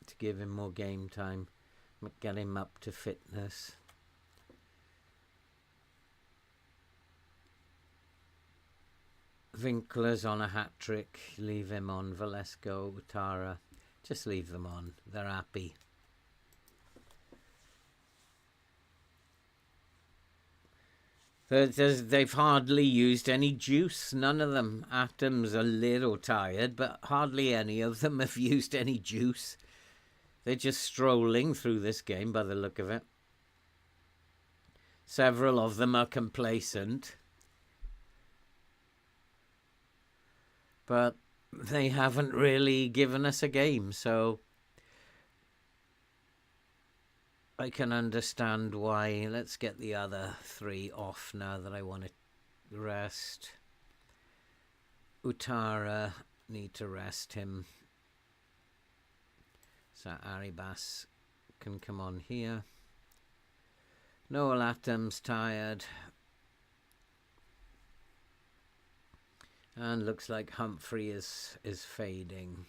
to give him more game time. Get him up to fitness. Winkler's on a hat-trick. Leave him on. Velasco, Utara. Just leave them on. They're happy. They've hardly used any juice. None of them. Atom's a little tired, but hardly any of them have used any juice. They're just strolling through this game by the look of it. Several of them are complacent. But they haven't really given us a game, so I can understand why. Let's get the other three off now that I want to rest. Utara, need to rest him. So Arribas can come on here. Noel Atom's tired. And looks like Humphrey is fading.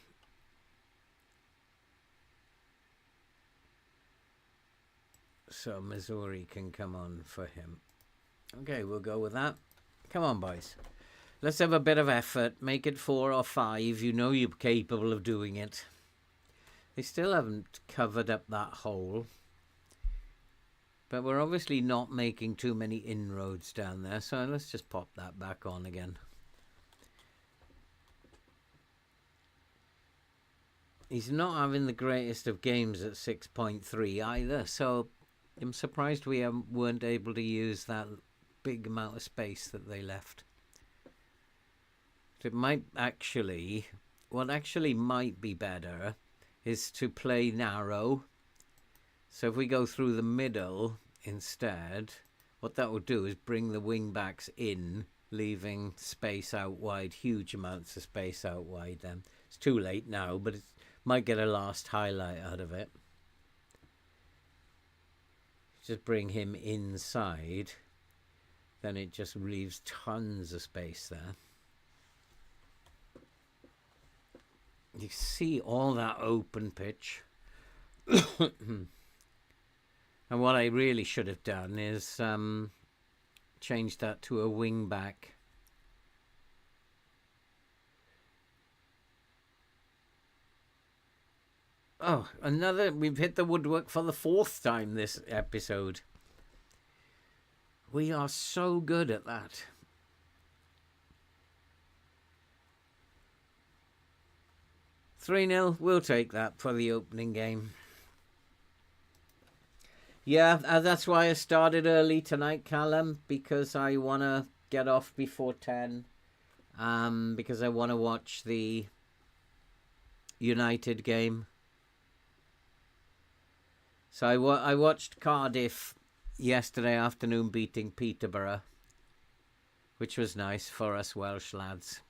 So Missouri can come on for him. Okay, we'll go with that. Come on, boys. Let's have a bit of effort. Make it 4 or 5. You know you're capable of doing it. They still haven't covered up that hole. But we're obviously not making too many inroads down there. So let's just pop that back on again. He's not having the greatest of games at 6.3 either, so I'm surprised we weren't able to use that big amount of space that they left. It might actually, what actually might be better is to play narrow. So if we go through the middle instead, what that will do is bring the wing backs in, leaving space out wide, huge amounts of space out wide then. It's too late now, but it might get a last highlight out of it. Just bring him inside, then it just leaves tons of space there. You see all that open pitch. And what I really should have done is change that to a wing back. Oh, we've hit the woodwork for the 4th time this episode. We are so good at that. "3-0, we'll take that for the opening game." Yeah, that's why I started early tonight, Callum, because I want to get off before 10. Because I want to watch the United game. So I watched Cardiff yesterday afternoon beating Peterborough, which was nice for us Welsh lads.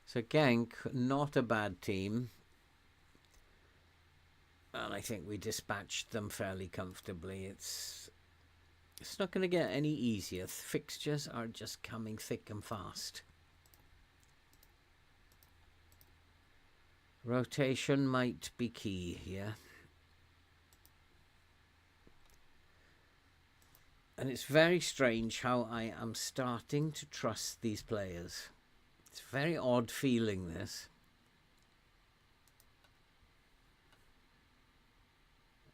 So Genk, not a bad team. And I think we dispatched them fairly comfortably. It's not going to get any easier. Fixtures are just coming thick and fast. Rotation might be key here. And it's very strange how I am starting to trust these players. It's a very odd feeling, this.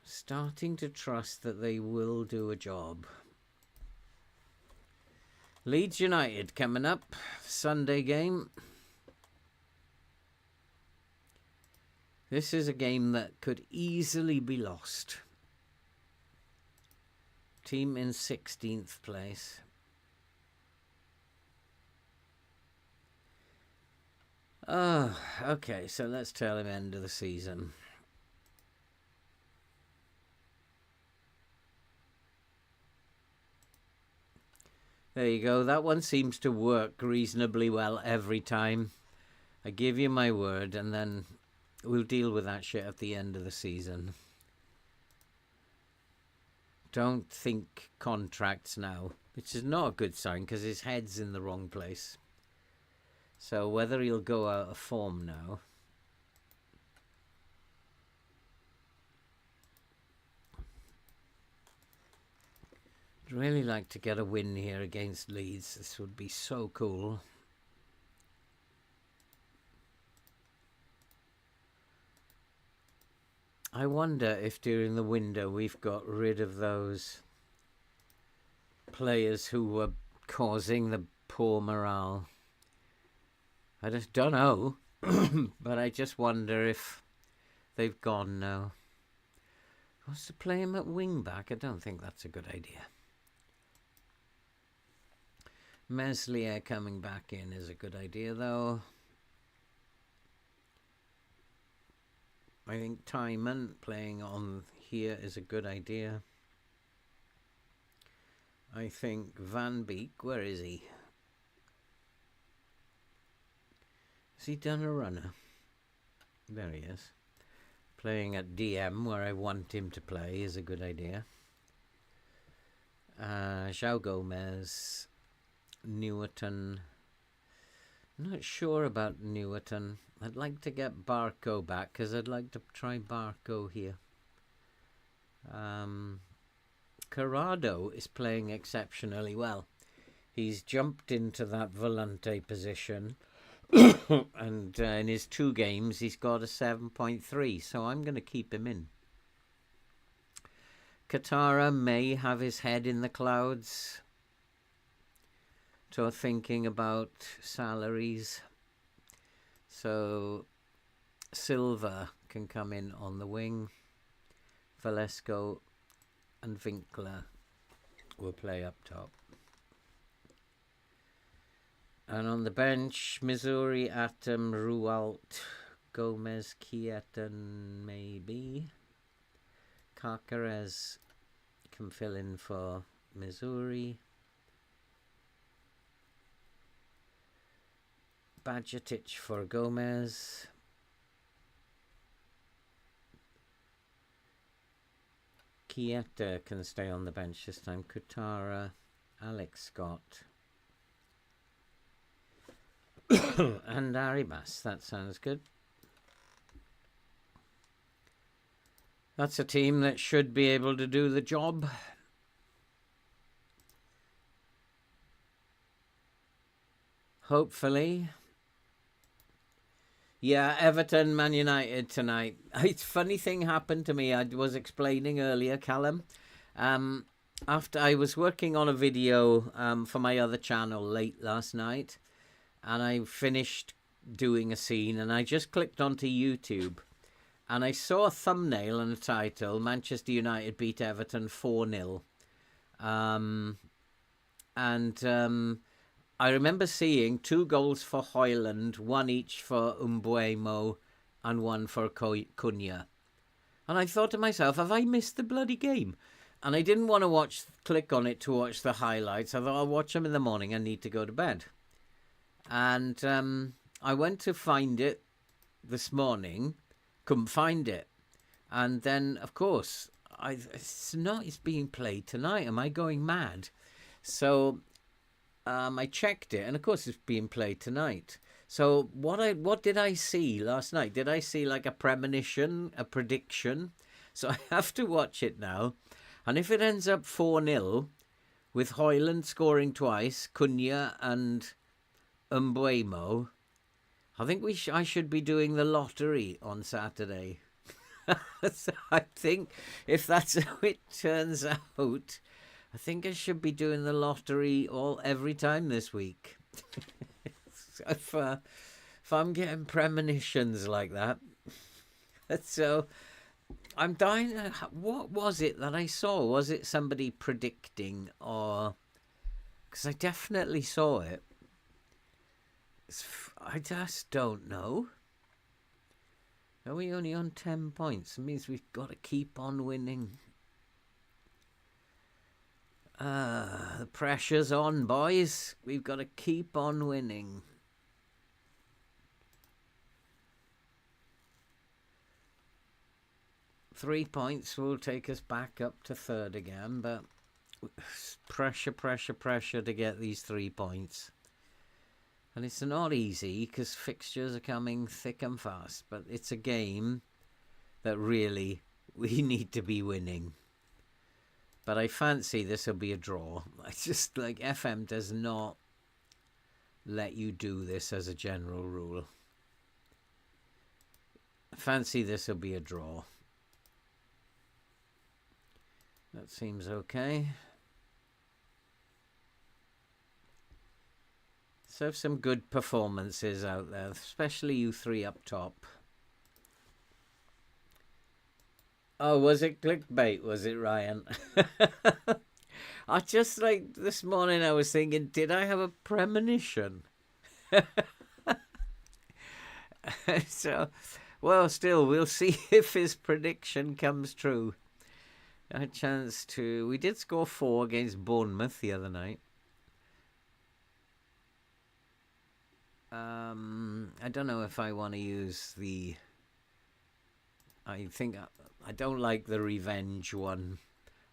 Starting to trust that they will do a job. Leeds United coming up. Sunday game. This is a game that could easily be lost. Team in 16th place. Oh, okay, so let's tell him end of the season. There you go. That one seems to work reasonably well every time. I give you my word, and then we'll deal with that shit at the end of the season. Don't think contracts now, which is not a good sign because his head's in the wrong place. So whether he'll go out of form now. I'd really like to get a win here against Leeds. This would be so cool. I wonder if during the window we've got rid of those players who were causing the poor morale. I just don't know, but I just wonder if they've gone now. Wants to play him at wing back? I don't think that's a good idea. Meslier coming back in is a good idea, though. I think Timon playing on here is a good idea. I think Van Beek, where is he? Has he done a runner? There he is. Playing at DM, where I want him to play, is a good idea. João Gomez, Newerton. I'm not sure about Newerton. I'd like to get Barco back because I'd like to try Barco here. Corrado is playing exceptionally well. He's jumped into that volante position and in his 2 games he's got a 7.3, so I'm going to keep him in. Katara may have his head in the clouds, so thinking about salaries. So Silva can come in on the wing. Valesco and Winkler will play up top. And on the bench, Missouri, Atom, Rualt, Gomez, Kietan, maybe. Carcarez can fill in for Missouri. Badjatic for Gomez. Kieta can stay on the bench this time. Kutara, Alex Scott. And Arribas, that sounds good. That's a team that should be able to do the job. Hopefully. Yeah, Everton, Man United tonight. It's a funny thing happened to me. I was explaining earlier, Callum. Um, After I was working on a video for my other channel late last night, and I finished doing a scene, and I just clicked onto YouTube, and I saw a thumbnail and a title: Manchester United beat Everton 4-0. And I remember seeing 2 goals for Hoyland, 1 each for Umbuemo, and 1 for Cunha. And I thought to myself, have I missed the bloody game? And I didn't want to click on it to watch the highlights. I thought I'll watch them in the morning. I need to go to bed. And I went to find it this morning, couldn't find it. And then, of course, it's being played tonight. Am I going mad? So I checked it, and of course it's being played tonight. So what did I see last night? Did I see like a premonition, a prediction? So I have to watch it now. And if it ends up 4-0, with Hoyland scoring twice, Cunha and Umbuemo, I think I should be doing the lottery on Saturday. So I think if that's how it turns out, I think I should be doing the lottery every time this week. if I'm getting premonitions like that. So I'm dying. What was it that I saw? Was it somebody predicting, or because I definitely saw it? I just don't know. Are we only on 10 points? It means we've got to keep on winning. The pressure's on, boys. We've got to keep on winning. Three points will take us back up to third again, but pressure to get these 3 points. And it's not easy because fixtures are coming thick and fast, but it's a game that really we need to be winning. But I fancy this will be a draw. I just like FM does not let you do this as a general rule. I fancy this will be a draw. That seems okay. So some good performances out there, especially you 3 up top. Oh, was it clickbait? Was it, Ryan? I just like this morning I was thinking, did I have a premonition? So, well, still, we'll see if his prediction comes true. A chance to... We did score 4 against Bournemouth the other night. I don't know if I want to use the... I think I don't like the revenge one.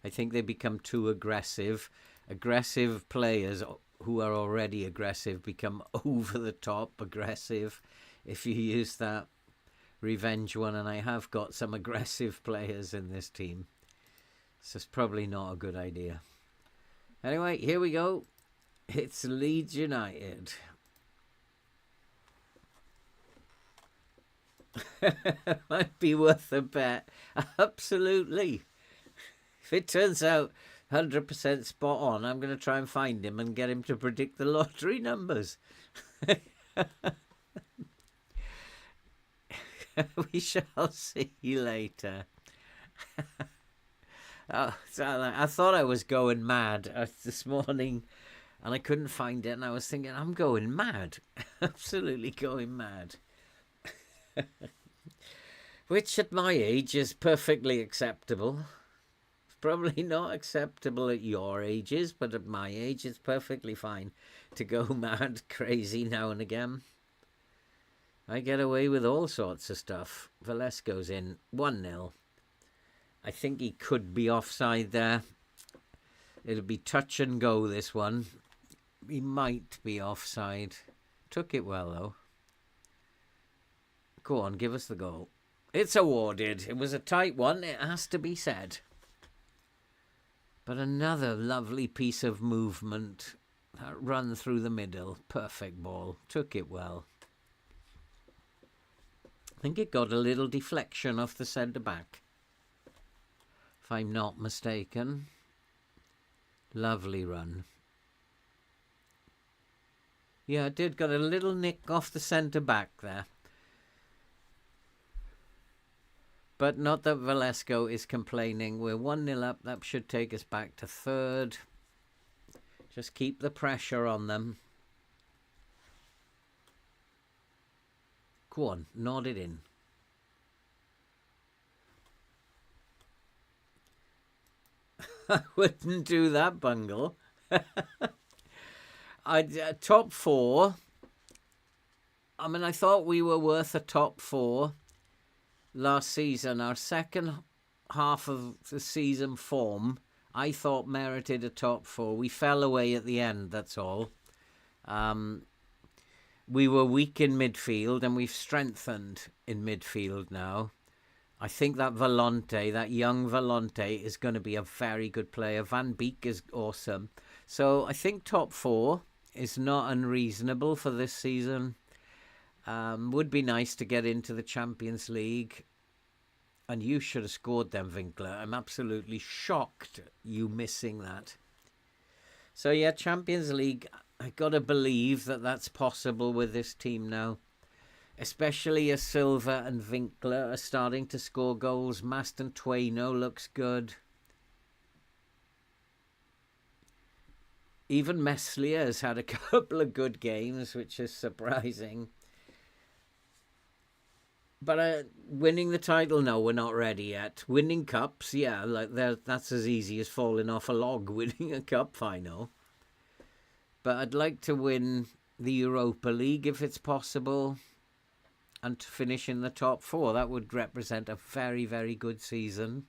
I think they become too aggressive. Aggressive players who are already aggressive become over the top aggressive if you use that revenge one. And I have got some aggressive players in this team. So it's probably not a good idea. Anyway, here we go. It's Leeds United. Might be worth a bet. Absolutely. If it turns out 100% spot on, I'm going to try and find him and get him to predict the lottery numbers. We shall see later. I thought I was going mad this morning and I couldn't find it, and I was thinking, I'm going mad. Absolutely going mad. Which at my age is perfectly acceptable. It's probably not acceptable at your ages, but at my age it's perfectly fine to go mad crazy now and again. I get away with all sorts of stuff. Valesco's in 1-0. I think he could be offside there. It'll be touch and go, this one. He might be offside. Took it well, though. Go on, give us the goal. It's awarded. It was a tight one, it has to be said. But another lovely piece of movement. That run through the middle. Perfect ball. Took it well. I think it got a little deflection off the centre-back, if I'm not mistaken. Lovely run. Yeah, it did got a little nick off the centre-back there. But not that Velasco is complaining. We're 1-0 up. That should take us back to third. Just keep the pressure on them. Go on, nod it in. I wouldn't do that, Bungle. Top four. I mean, I thought we were worth a top four last season. Our second half of the season form, I thought, merited a top four. We fell away at the end, that's all. We were weak in midfield, and we've strengthened in midfield now. I think that Volante, that young Volante, is going to be a very good player. Van Beek is awesome. So I think top four is not unreasonable for this season. Would be nice to get into the Champions League. And you should have scored them, Winkler. I'm absolutely shocked you missing that. So yeah, Champions League, I got to believe that that's possible with this team now. Especially as Silva and Winkler are starting to score goals. Maston Tueno looks good. Even Meslier has had a couple of good games, which is surprising. But winning the title, no, we're not ready yet. Winning cups, yeah, like that's as easy as falling off a log, winning a cup final. But I'd like to win the Europa League if it's possible, and to finish in the top four. That would represent a very, very good season.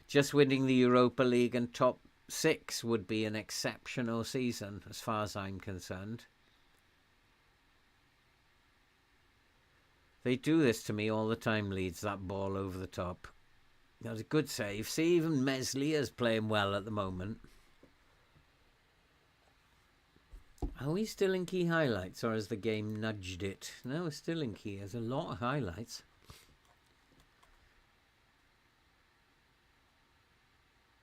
Just winning the Europa League and top six would be an exceptional season, as far as I'm concerned. They do this to me all the time, Leeds, that ball over the top. That was a good save. See, even Meslier's playing well at the moment. Are we still in key highlights, or has the game nudged it? No, we're still in key. There's a lot of highlights.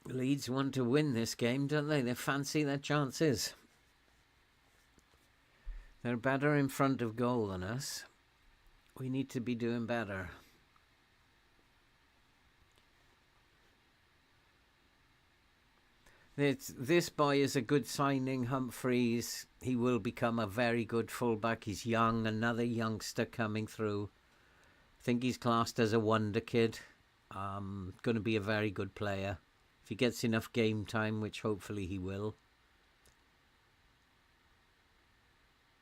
Leeds want to win this game, don't they? They fancy their chances. They're better in front of goal than us. We need to be doing better. This boy is a good signing, Humphreys. He will become a very good fullback. He's young, another youngster coming through. I think he's classed as a wonder kid. Going to be a very good player. If he gets enough game time, which hopefully he will.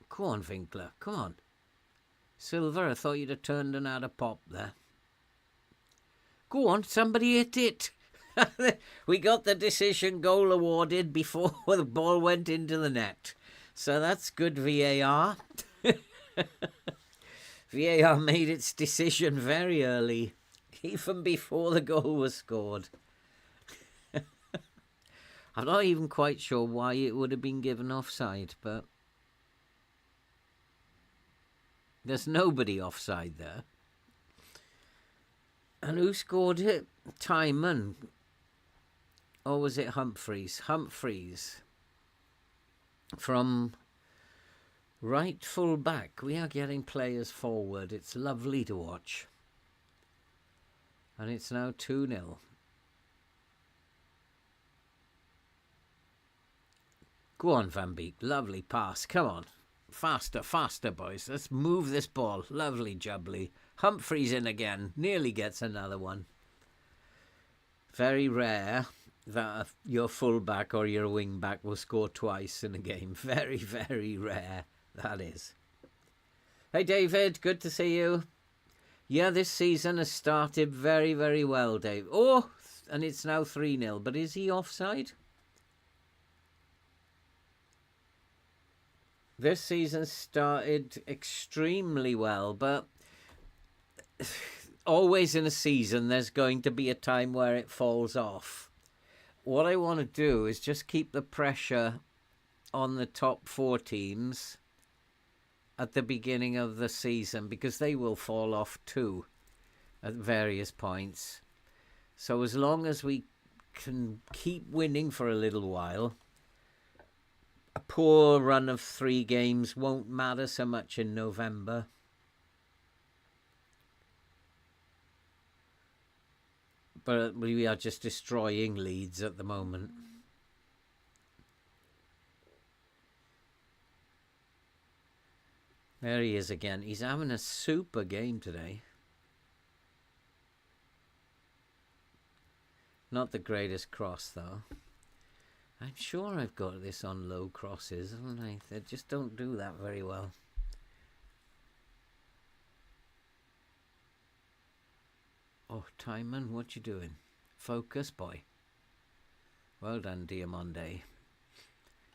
Come on, Winkler, come on. Silver, I thought you'd have turned and had a pop there. Go on, somebody hit it. We got the decision goal awarded before the ball went into the net. So that's good VAR. VAR made its decision very early, even before the goal was scored. I'm not even quite sure why it would have been given offside, but there's nobody offside there. And who scored it? Timon. Or was it Humphreys? Humphreys. From right full back. We are getting players forward. It's lovely to watch. And it's now 2-0. Go on, Van Beek. Lovely pass. Come on. Faster, faster, boys. Let's move this ball. Lovely jubbly. Humphreys in again. Nearly gets another one. Very rare that your fullback or your wingback will score twice in a game. Very, very rare, that is. Hey, David. Good to see you. Yeah, this season has started very, very well, Dave. Oh, and it's now 3-0. But is he offside? This season started extremely well, but always in a season there's going to be a time where it falls off. What I want to do is just keep the pressure on the top 4 teams at the beginning of the season, because they will fall off too at various points. So as long as we can keep winning for a little while, a poor run of 3 games won't matter so much in November. But we are just destroying Leeds at the moment. There he is again. He's having a super game today. Not the greatest cross, though. I'm sure I've got this on low crosses, haven't I? They just don't do that very well. Oh, Timon, what you doing? Focus, boy. Well done, Diamonde.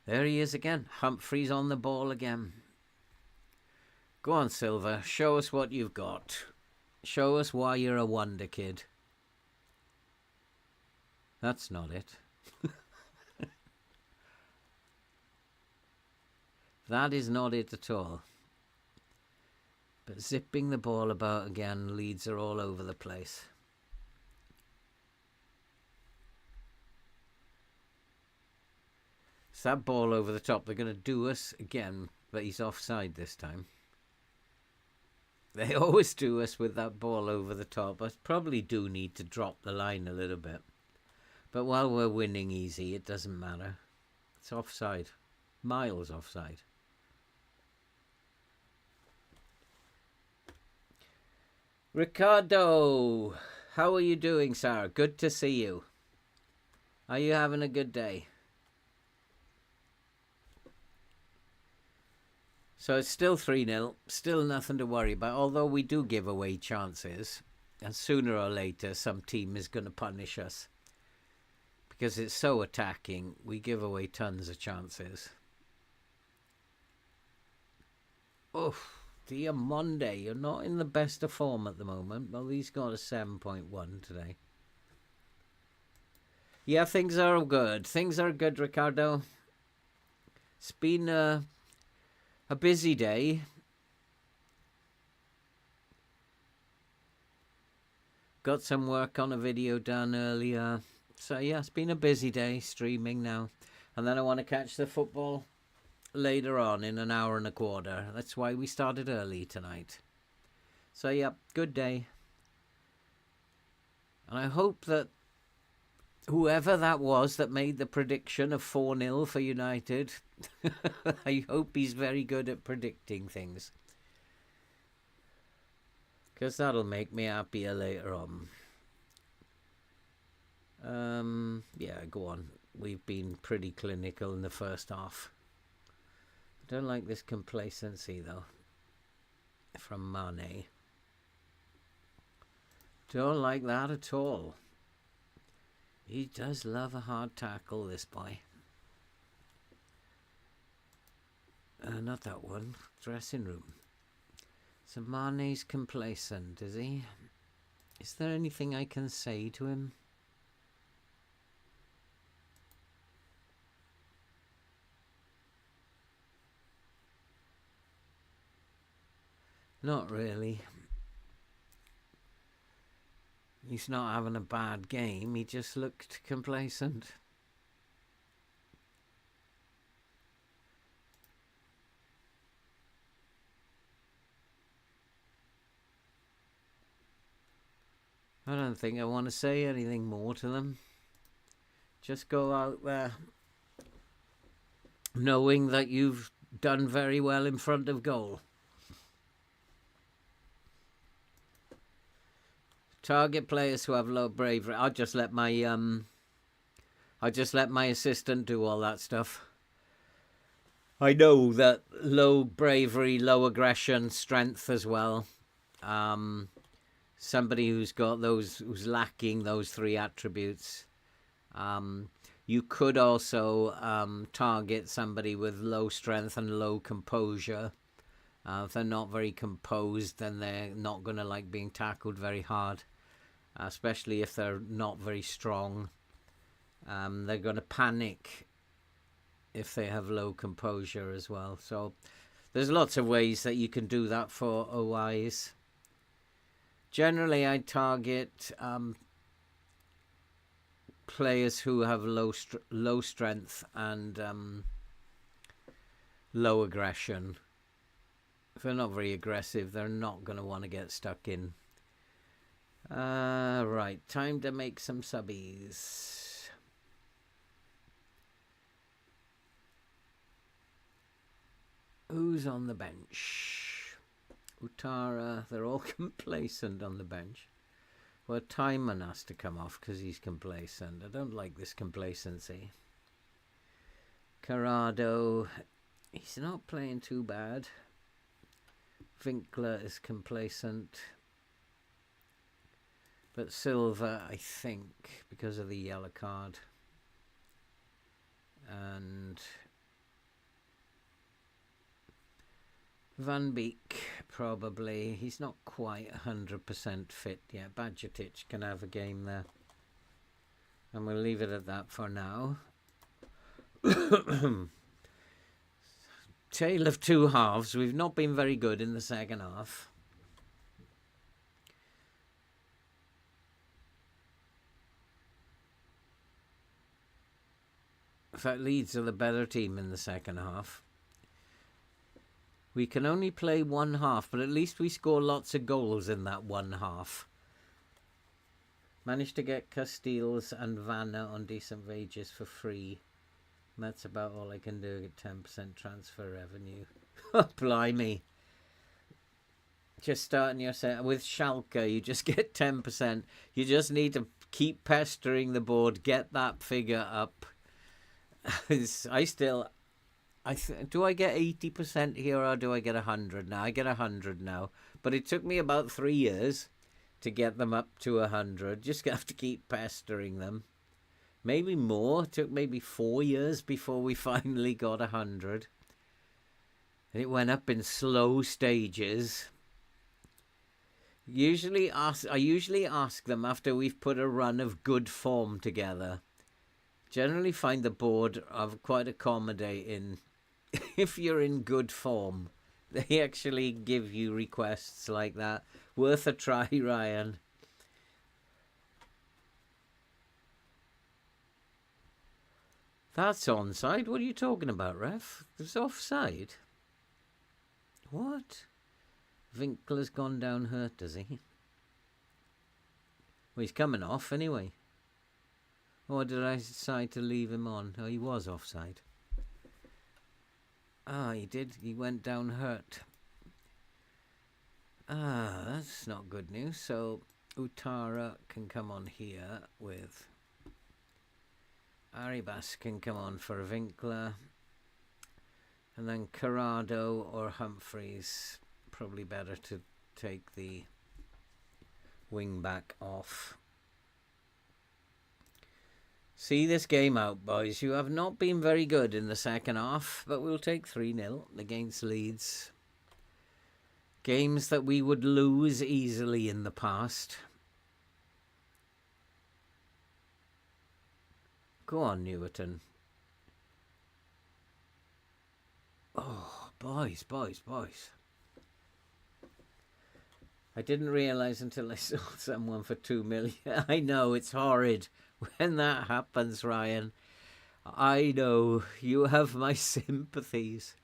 There he is again. Humphrey's on the ball again. Go on, Silver. Show us what you've got. Show us why you're a wonder kid. That's not it. That is not it at all. But zipping the ball about again, Leeds are all over the place. It's that ball over the top. They're going to do us again, but he's offside this time. They always do us with that ball over the top. I probably do need to drop the line a little bit. But while we're winning easy, it doesn't matter. It's offside. Miles offside. Ricardo, how are you doing, sir? Good to see you. Are you having a good day? So it's still 3-0, still nothing to worry about, although we do give away chances. And sooner or later, some team is going to punish us. Because it's so attacking, we give away tons of chances. Oh, Diamonde, you're not in the best of form at the moment. Well, he's got a 7.1 today. Yeah, things are good. Things are good, Ricardo. It's been a busy day. Got some work on a video done earlier. So yeah, it's been a busy day streaming now. And then I want to catch the football later on in an hour and a quarter. That's why we started early tonight. So yeah, good day. And I hope that whoever that was that made the prediction of 4-0 for United, I hope he's very good at predicting things. Because that'll make me happier later on. Yeah, go on. We've been pretty clinical in the first half. I don't like this complacency, though, from Mane. Don't like that at all. He does love a hard tackle, this boy. Not that one. Dressing room. So Mane's complacent, is he? Is there anything I can say to him? Not really. He's not having a bad game. He just looked complacent. I don't think I want to say anything more to them. Just go out there knowing that you've done very well in front of goal. Target players who have low bravery. I'll just let my assistant do all that stuff. I know that low bravery, low aggression, strength as well. Somebody who's got those, who's lacking those 3 attributes. You could also target somebody with low strength and low composure. If they're not very composed, then they're not going to like being tackled very hard, especially if they're not very strong. They're going to panic if they have low composure as well. So there's lots of ways that you can do that for OIs. Generally, I target players who have low strength and low aggression. If they're not very aggressive, they're not going to want to get stuck in. Right, time to make some subbies. Who's on the bench? Utara, they're all complacent on the bench. Well, Timon has to come off because he's complacent. I don't like this complacency. Corrado, he's not playing too bad. Winkler is complacent. But Silva, I think, because of the yellow card. And Van Beek, probably. He's not quite 100% fit yet. Badgetic can have a game there. And we'll leave it at that for now. Tale of two halves. We've not been very good in the second half. In fact, Leeds are the better team in the second half. We can only play one half, but at least we score lots of goals in that one half. Managed to get Castiles and Vanna on decent wages for free. That's about all I can do. Get 10% transfer revenue. Blimey. Just starting your set with Schalke, you just get 10%. You just need to keep pestering the board, get that figure up. Do I get 80% here or do I get 100 now? I get 100 now. But it took me about 3 years to get them up to 100. Just have to keep pestering them. Maybe more. It took maybe 4 years before we finally got 100. And it went up in slow stages. I usually ask them after we've put a run of good form together. Generally find the board of quite accommodating. If you're in good form, they actually give you requests like that. Worth a try, Ryan. That's onside. What are you talking about, ref? It's offside. What? Winkler's gone down hurt, does he? Well, he's coming off anyway. Or did I decide to leave him on? Oh, he was offside. Ah, he did. He went down hurt. Ah, that's not good news. So Utara can come on here with... Arribas can come on for Winkler. And then Corrado or Humphreys. Probably better to take the wing back off. See this game out, boys. You have not been very good in the second half, but we'll take 3-0 against Leeds. Games that we would lose easily in the past. Go on, Newerton. Oh, boys. I didn't realise until I saw someone for 2 million. I know, it's horrid when that happens, Ryan. I know, you have my sympathies.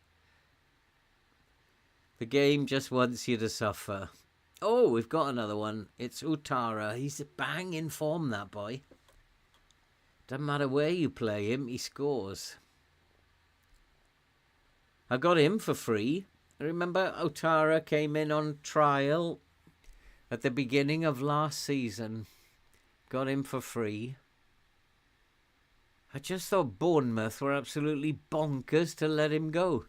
The game just wants you to suffer. Oh, we've got another one. It's Utara. He's a bang in form, that boy. Doesn't matter where you play him, he scores. I got him for free. Remember, Utara came in on trial at the beginning of last season. Got him for free. I just thought Bournemouth were absolutely bonkers to let him go.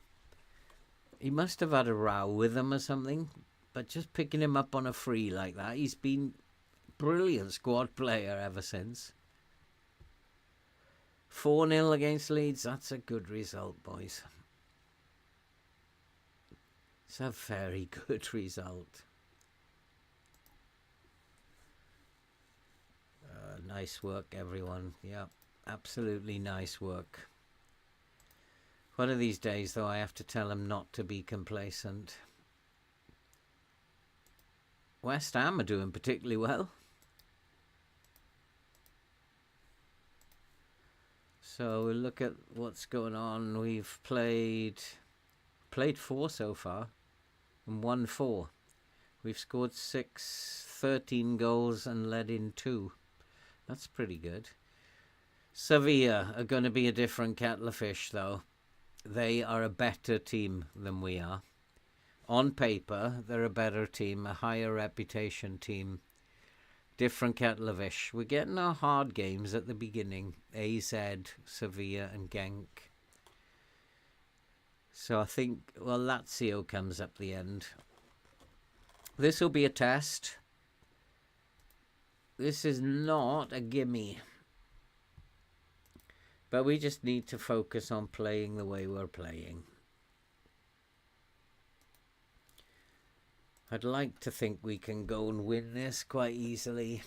He must have had a row with them or something. But just picking him up on a free like that, he's been a brilliant squad player ever since. 4-0 against Leeds. That's a good result, boys. It's a very good result. Nice work, everyone. Yeah, absolutely nice work. One of these days, though, I have to tell them not to be complacent. West Ham are doing particularly well. So we'll look at what's going on. We've played 4 so far and won 4. We've scored 13 goals and let in 2. That's pretty good. Sevilla are going to be a different kettle of fish, though. They are a better team than we are. On paper, they're a better team, a higher reputation team. Different kettle of fish. We're getting our hard games at the beginning. AZ, Sevilla and Genk. So I think, well, Lazio comes up the end. This will be a test. This is not a gimme. But we just need to focus on playing the way we're playing. I'd like to think we can go and win this quite easily.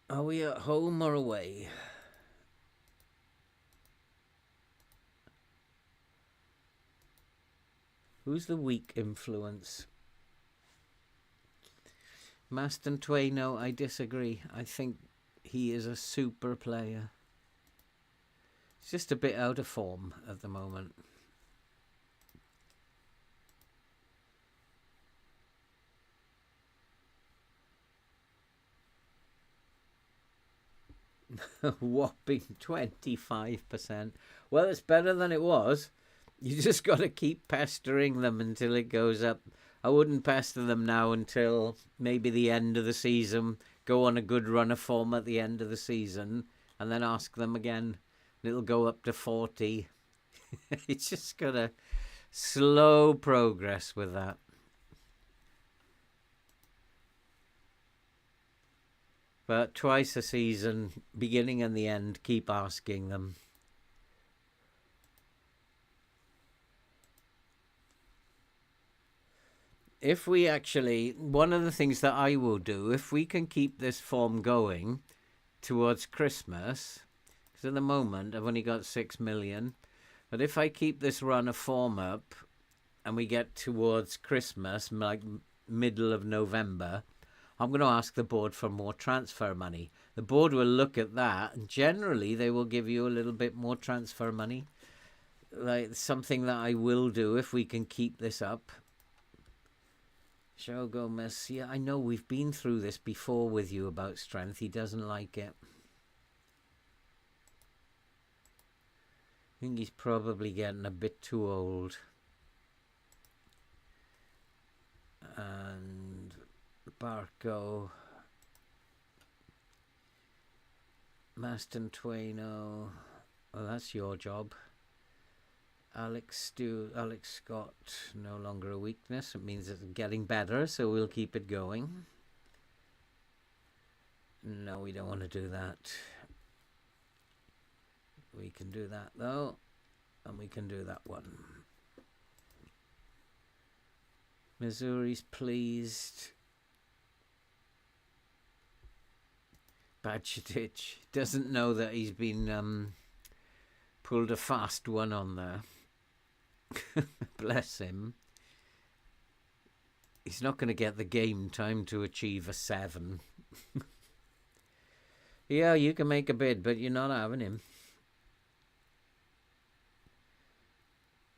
Are we at home or away? Who's the weak influence? Maston Twaino, I disagree. I think he is a super player. He's just a bit out of form at the moment. Whopping 25%. Well, it's better than it was. You just got to keep pestering them until it goes up. I wouldn't pester them now until maybe the end of the season. Go on a good run of form at the end of the season and then ask them again. It'll go up to 40. It's just got a slow progress with that. But twice a season, beginning and the end, keep asking them. If we actually, one of the things that I will do, if we can keep this form going towards Christmas, because at the moment I've only got 6 million, but if I keep this run of form up and we get towards Christmas, like middle of November, I'm going to ask the board for more transfer money. The board will look at that, and generally they will give you a little bit more transfer money. Like something that I will do if we can keep this up. Joe Gomez, yeah, I know we've been through this before with you about strength. He doesn't like it. I think he's probably getting a bit too old. And Barco, Maston Twaino, well, that's your job. Alex Scott, no longer a weakness. It means it's getting better, so we'll keep it going. No, we don't want to do that. We can do that, though, and we can do that one. Missouri's pleased. Bajcetic doesn't know that he's been pulled a fast one on there. Bless him. He's not going to get the game time to achieve a 7. Yeah, you can make a bid, but you're not having him.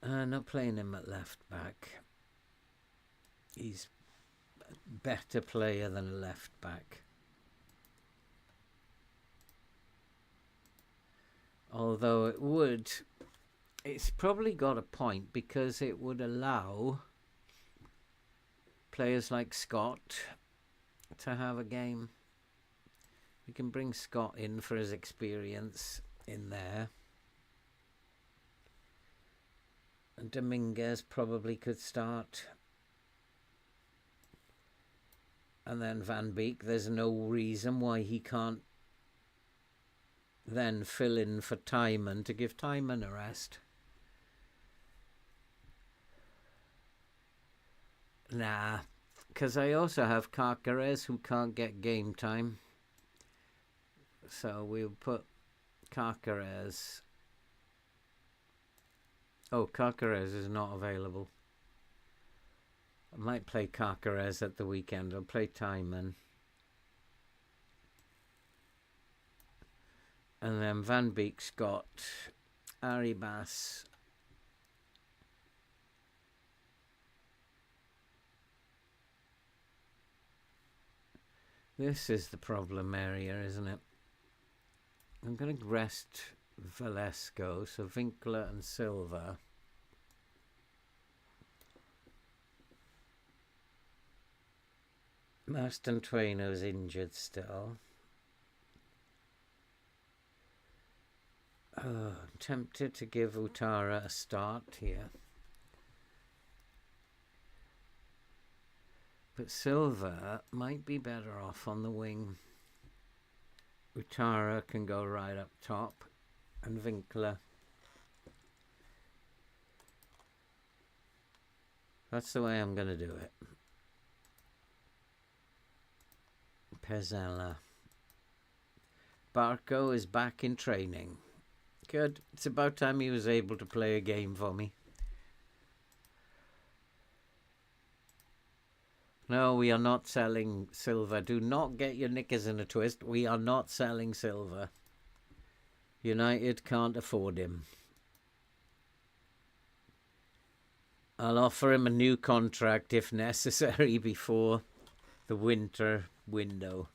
Not playing him at left back. He's a better player than a left back. Although it's probably got a point because it would allow players like Scott to have a game. We can bring Scott in for his experience in there. And Dominguez probably could start. And then Van Beek, there's no reason why he can't then fill in for Timon to give Timon a rest. Nah, because I also have Carcares who can't get game time. So we'll put Carcares. Oh, Carcares is not available. I might play Carcares at the weekend. I'll play Timon. And then Van Beek's got Arribas. This is the problem area, isn't it? I'm going to rest Velasco, so Winkler and Silva. Marston Twaino's injured still. Oh, I'm tempted to give Utara a start here. But Silva might be better off on the wing. Utara can go right up top, and Winkler. That's the way I'm going to do it. Pezzella. Barco is back in training. Good. It's about time he was able to play a game for me. No, we are not selling Silva. Do not get your knickers in a twist. We are not selling Silva. United can't afford him. I'll offer him a new contract if necessary before the winter window.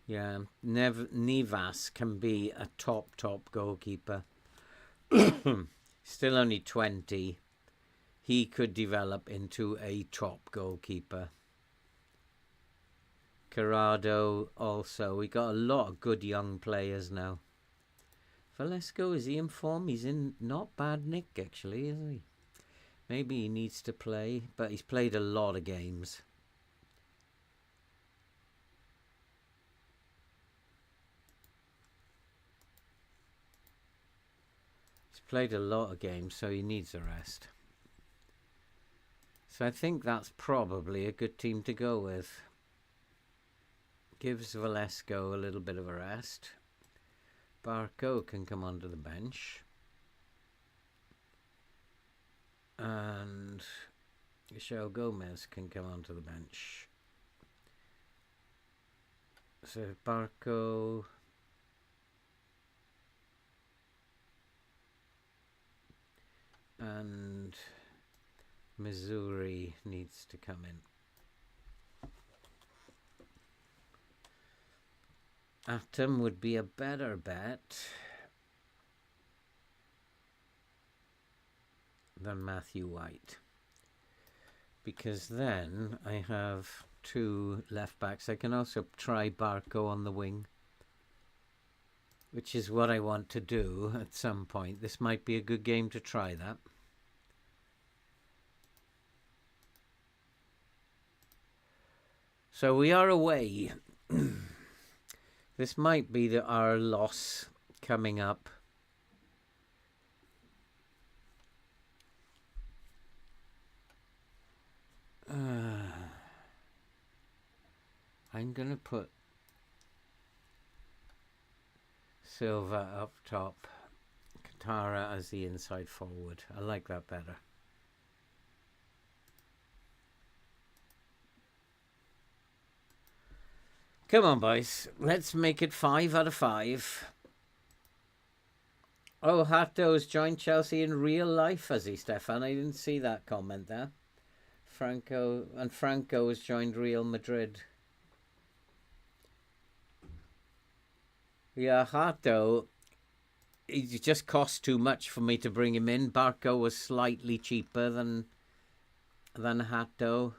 Yeah, Nivas can be a top goalkeeper. Still only 20. He could develop into a top goalkeeper. Corrado also. We got a lot of good young players now. Velasco, is he in form? He's in not bad nick, actually, isn't he? Maybe he needs to play, but he's played a lot of games. He's played a lot of games, so he needs a rest. So I think that's probably a good team to go with. Gives Velasco a little bit of a rest. Barco can come onto the bench. And Michel Gomez can come onto the bench. So Barco... and Missouri needs to come in. Atom would be a better bet than Matthew White, because then I have two left backs. I can also try Barco on the wing, which is what I want to do at some point. This might be a good game to try that. So we are away. This might be our loss coming up. I'm going to put Silva up top, Katara as the inside forward. I like that better. Come on, boys. Let's make it 5 out of 5. Oh, Hatto's joined Chelsea in real life, has he, Stefan? I didn't see that comment there. Franco has joined Real Madrid. Yeah, Hatto, he just cost too much for me to bring him in. Barco was slightly cheaper than Hatto.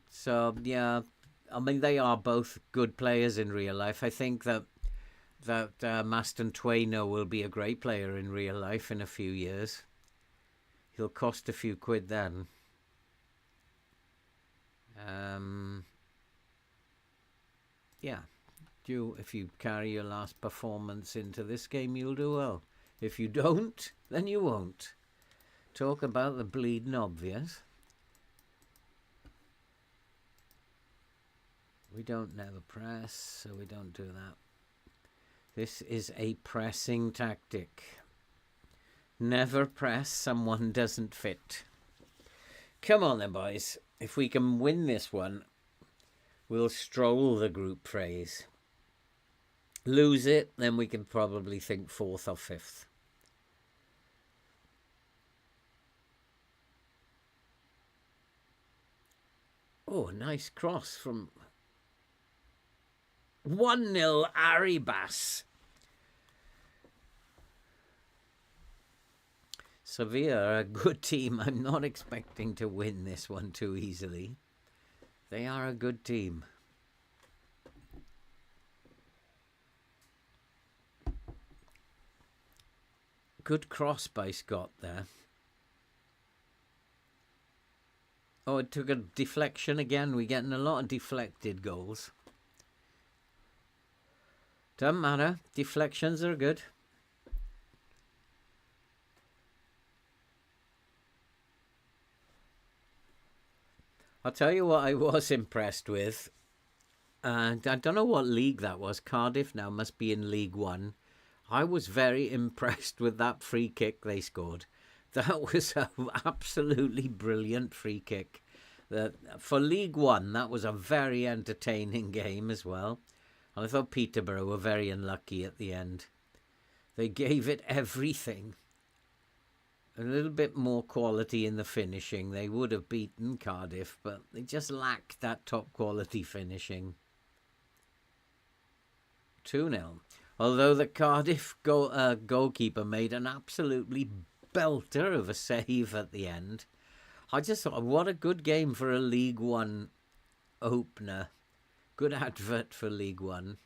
So, yeah, I mean, they are both good players in real life. I think that that Maston Twaino will be a great player in real life in a few years. He'll cost a few quid then. Yeah, if you carry your last performance into this game, you'll do well. If you don't, then you won't. Talk about the bleeding obvious. We don't never press, so we don't do that. This is a pressing tactic. Never press someone doesn't fit. Come on then, boys. If we can win this one, we'll stroll the group phase. Lose it, then we can probably think 4th or 5th. Oh, nice cross from 1-0 Arribas. Sevilla are a good team. I'm not expecting to win this one too easily. They are a good team. Good cross by Scott there. Oh, it took a deflection again. We're getting a lot of deflected goals. Doesn't matter. Deflections are good. I'll tell you what I was impressed with. And I don't know what league that was. Cardiff now must be in League One. I was very impressed with that free kick they scored. That was an absolutely brilliant free kick. For League One, that was a very entertaining game as well. And I thought Peterborough were very unlucky at the end. They gave it everything. A little bit more quality in the finishing. They would have beaten Cardiff, but they just lacked that top quality finishing. 2-0. Although the Cardiff goalkeeper made an absolutely belter of a save at the end. I just thought, what a good game for a League One opener. Good advert for League One.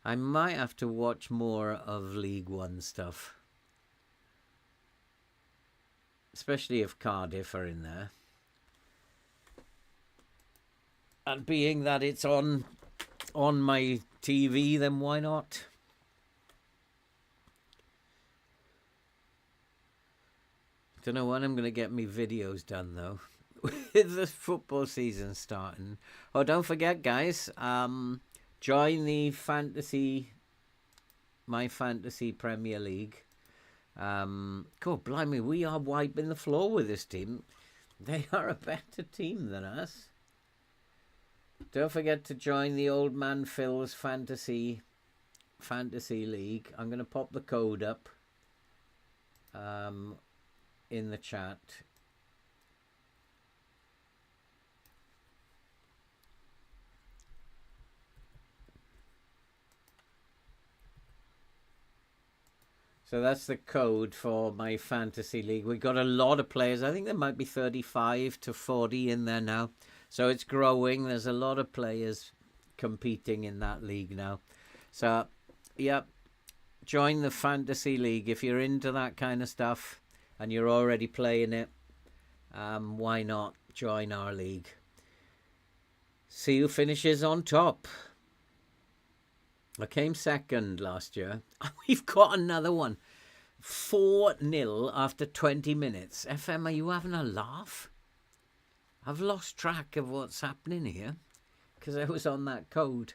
I might have to watch more of League One stuff. Especially if Cardiff are in there. And being that it's on my TV, then why not? Don't know when I'm going to get me videos done, though. With the football season starting. Oh, don't forget, guys. Join the My Fantasy Premier League. God blimey, we are wiping the floor with this team. They are a better team than us. Don't forget to join the Old Man Phil's Fantasy League. I'm going to pop the code up in the chat. So that's the code for my fantasy league. We've got a lot of players. I think there might be 35 to 40 in there now. So it's growing. There's a lot of players competing in that league now. So, yeah, join the fantasy league. If you're into that kind of stuff and you're already playing it, why not join our league? See who finishes on top. I came second last year. We've got another one. 4-0 after 20 minutes. FM, are you having a laugh? I've lost track of what's happening here because I was on that code.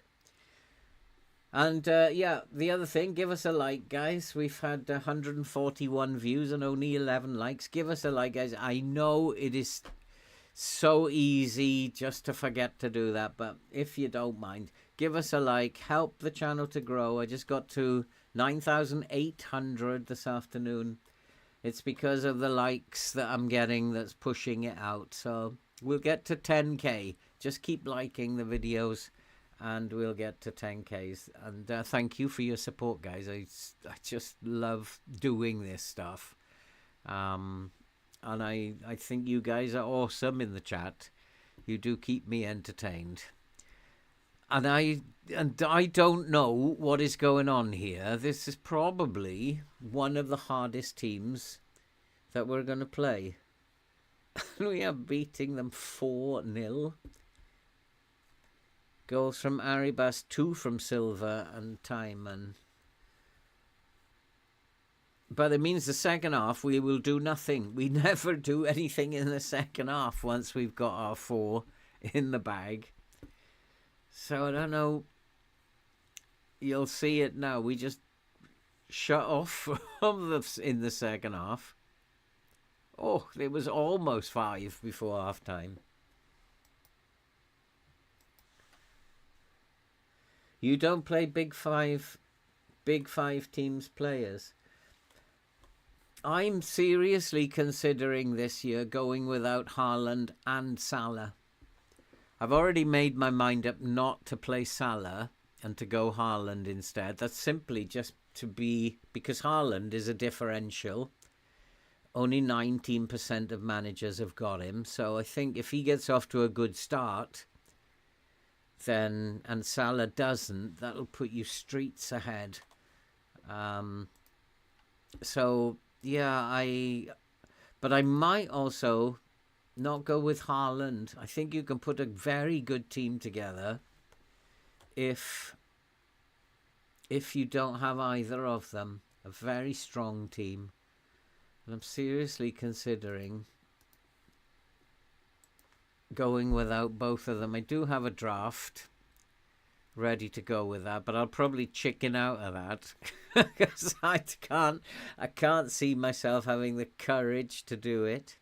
And yeah, the other thing, give us a like, guys. We've had 141 views and only 11 likes. Give us a like, guys. I know it is so easy just to forget to do that, but if you don't mind, give us a like, help the channel to grow. I just got to 9,800 this afternoon. It's because of the likes that I'm getting that's pushing it out. So we'll get to 10k. Just keep liking the videos and we'll get to 10ks. And thank you for your support, guys. I just love doing this stuff. And I think you guys are awesome in the chat. You do keep me entertained. And I don't know what is going on here. This is probably one of the hardest teams that we're going to play. We are beating them 4-0. Goals from Arribas, 2 from Silva and Timon. But it means the second half we will do nothing. We never do anything in the second half once we've got our 4 in the bag. So I don't know. You'll see it now. We just shut off in the second half. Oh, it was almost 5 before half time. You don't play big five teams players. I'm seriously considering this year going without Haaland and Salah. I've already made my mind up not to play Salah and to go Haaland instead. That's simply just because Haaland is a differential. Only 19% of managers have got him. So I think if he gets off to a good start, then, and Salah doesn't, that'll put you streets ahead. So yeah, but I might also not go with Haaland. I think you can put a very good team together if you don't have either of them. A very strong team. And I'm seriously considering going without both of them. I do have a draft ready to go with that, but I'll probably chicken out of that because I can't see myself having the courage to do it.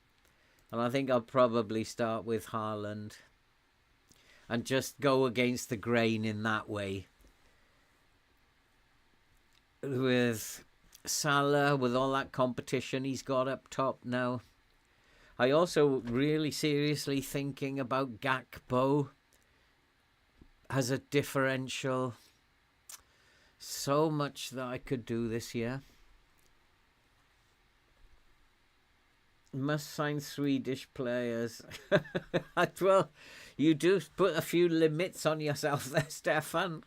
And I think I'll probably start with Haaland and just go against the grain in that way. With Salah, with all that competition he's got up top now. I also really seriously thinking about Gakpo as a differential. So much that I could do this year. Must sign Swedish players. Well, you do put a few limits on yourself there, Stefan.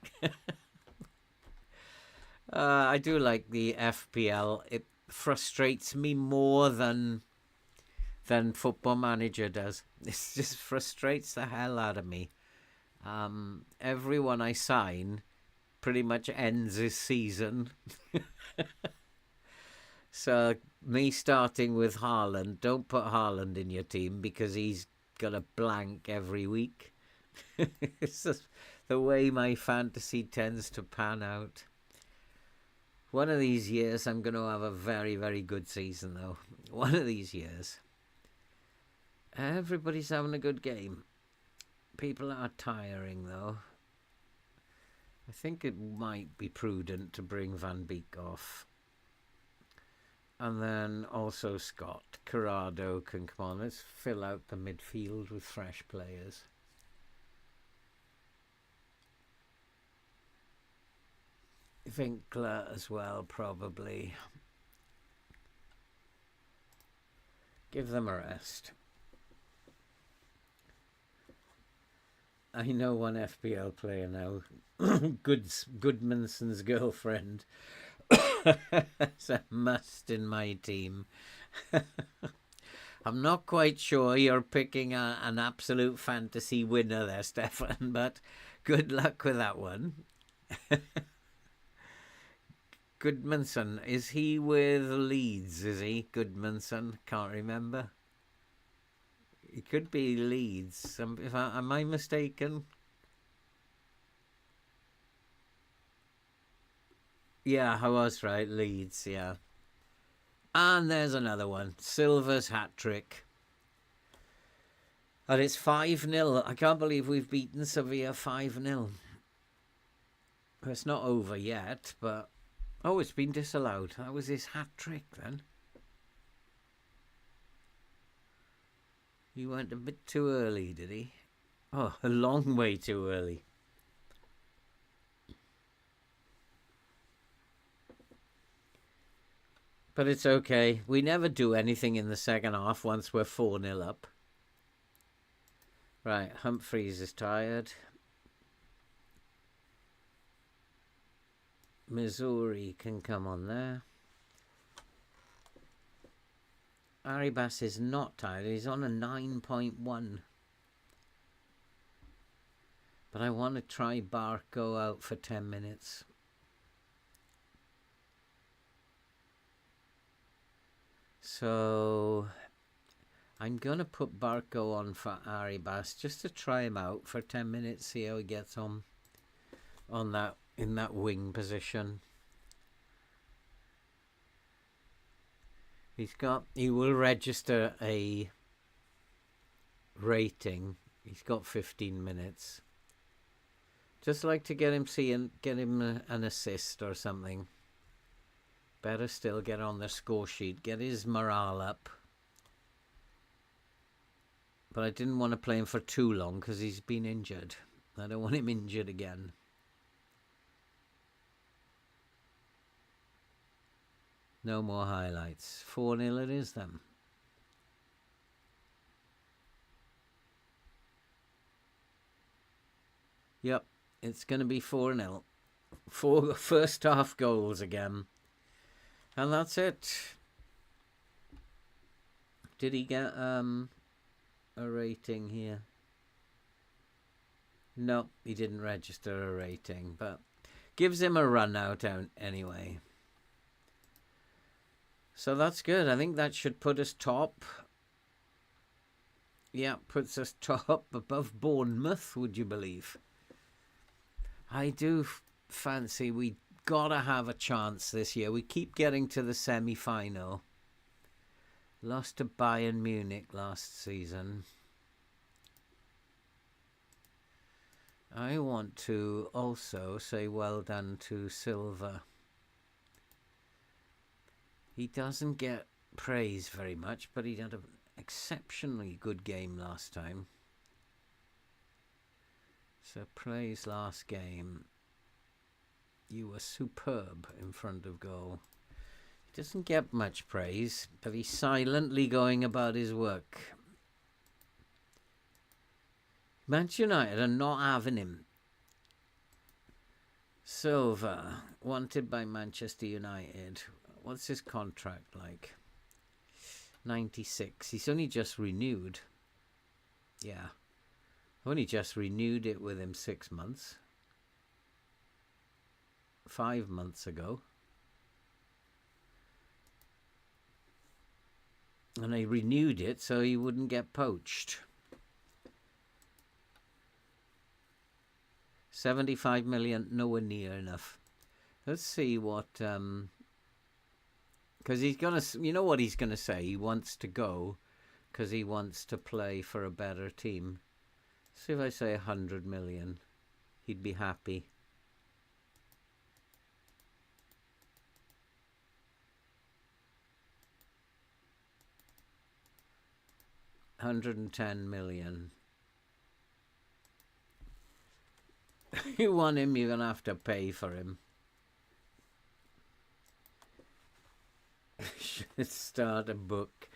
I do like the FPL. It frustrates me more than Football Manager does. It just frustrates the hell out of me. Everyone I sign pretty much ends his season. So me starting with Haaland, don't put Haaland in your team because he's got a blank every week. It's just the way my fantasy tends to pan out. One of these years I'm going to have a very, very good season though. One of these years. Everybody's having a good game. People are tiring though. I think it might be prudent to bring Van Beek off. And then also Scott. Corrado can come on. Let's fill out the midfield with fresh players. Winkler as well, probably. Give them a rest. I know one FPL player now. Goodmanson's girlfriend. It's a must in my team. I'm not quite sure you're picking an absolute fantasy winner there, Stefan, but good luck with that one. Goodmanson, is he with Leeds, is he? Goodmanson, can't remember. He could be Leeds. Am I mistaken? Yeah, I was right. Leeds, yeah. And there's another one. Silva's hat-trick. And it's 5-0. I can't believe we've beaten Sevilla 5-0. It's not over yet, but... Oh, it's been disallowed. That was his hat-trick then. He went a bit too early, did he? Oh, a long way too early. But it's okay. We never do anything in the second half once we're 4-0 up. Right, Humphreys is tired. Missouri can come on there. Aribas is not tired. He's on a 9.1. But I want to try Barco out for 10 minutes. So I'm going to put Barco on for Aribas just to try him out for 10 minutes, see how he gets on that in that wing position. He will register a rating. He's got 15 minutes. Just like to get him an assist or something. Better still, get on the score sheet, get his morale up. But I didn't want to play him for too long because he's been injured. I don't want him injured again. No more highlights. 4-0 it is then. Yep, it's going to be 4-0. 4 first half goals again. And that's it. Did he get a rating here? No, he didn't register a rating, but gives him a run out anyway. So that's good. I think that should put us top. Yeah, puts us top above Bournemouth, would you believe? I do fancy we gotta have a chance this year. We keep getting to the semi-final. Lost to Bayern Munich last season. I want to also say well done to Silva. He doesn't get praise very much, but he had an exceptionally good game last time. So praise last game. You were superb in front of goal. He doesn't get much praise, but he's silently going about his work. Manchester United are not having him. Silva, wanted by Manchester United. What's his contract like? 96. He's only just renewed. Yeah. Only just renewed it with him 6 months. 5 months ago. And they renewed it so he wouldn't get poached. 75 million, nowhere near enough. Let's see what... because he's going to... You know what he's going to say? He wants to go because he wants to play for a better team. See if I say 100 million. He'd be happy. $110 million. You want him, you're going to have to pay for him. Should start a book.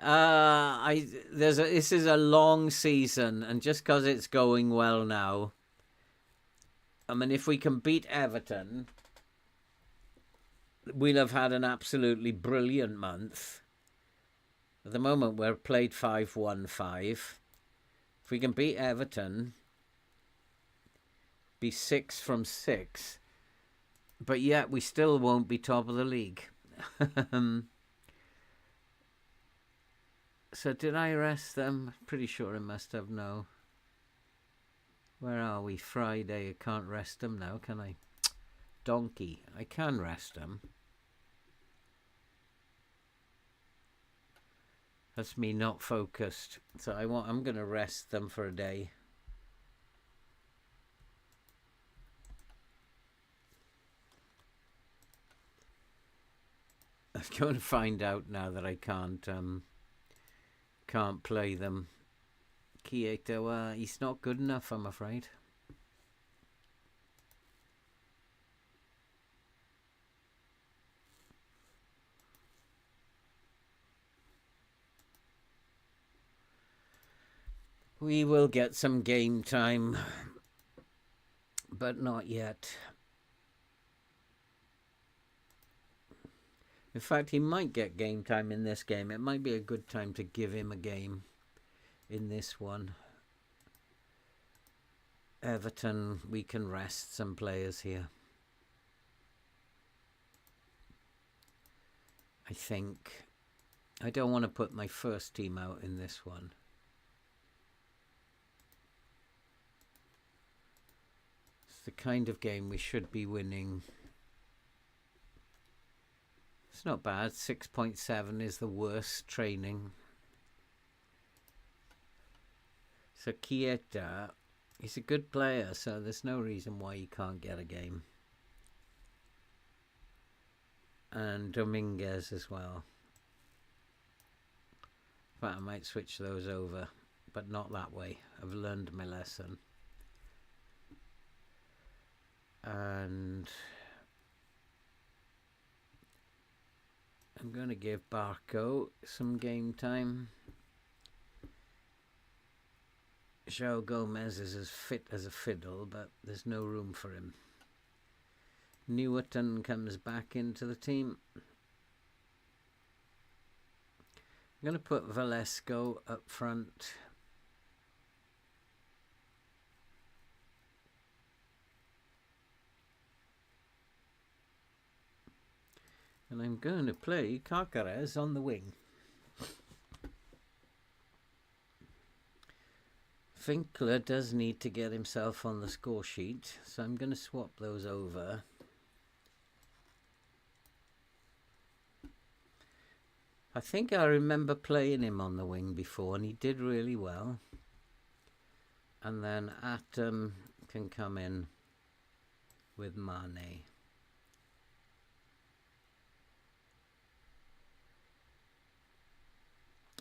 This is a long season, and just because it's going well now, I mean, if we can beat Everton, we'll have had an absolutely brilliant month. At the moment, we're played 5-1-5. If we can beat Everton, be 6 from 6. But yet, we still won't be top of the league. So did I rest them? Pretty sure I must have, no. Where are we? Friday. I can't rest them now, can I? Donkey. I can rest them. That's me not focused. So I'm going to rest them for a day. I'm going to find out now that I can't play them. Kieto, he's not good enough, I'm afraid. We will get some game time, but not yet. In fact, he might get game time in this game. It might be a good time to give him a game in this one. Everton, we can rest some players here. I think. I don't want to put my first team out in this one. It's the kind of game we should be winning. It's not bad. 6.7 is the worst training. So Chiesa, he's a good player, so there's no reason why he can't get a game. And Dominguez as well. But I might switch those over, but not that way. I've learned my lesson. And I'm going to give Barco some game time. João Gomez is as fit as a fiddle, but there's no room for him. Newerton comes back into the team. I'm going to put Velasco up front. And I'm going to play Cáceres on the wing. Winkler does need to get himself on the score sheet, so I'm going to swap those over. I think I remember playing him on the wing before, and he did really well. And then Atom can come in with Mane.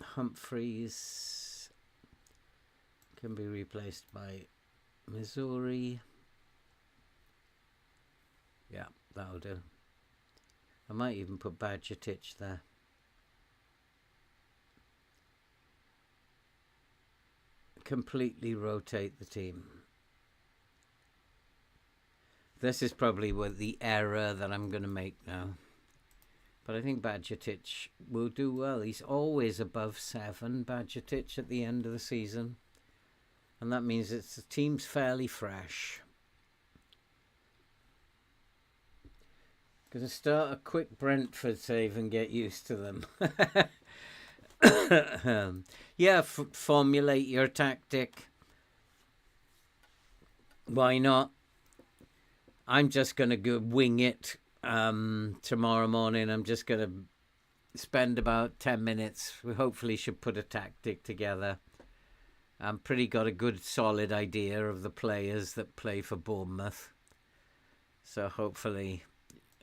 Humphreys can be replaced by Missouri. Yeah, that'll do. I might even put Badgertich there. Completely rotate the team. This is probably the error that I'm going to make now. But I think Badgertich will do well. He's always above 7, Badgertich, at the end of the season. And that means the team's fairly fresh. Going to start a quick Brentford save and get used to them. Yeah, formulate your tactic. Why not? I'm just going to go wing it. Tomorrow morning I'm just going to spend about 10 minutes. We hopefully should put a tactic together. I'm pretty got a good solid idea of the players that play for Bournemouth, so hopefully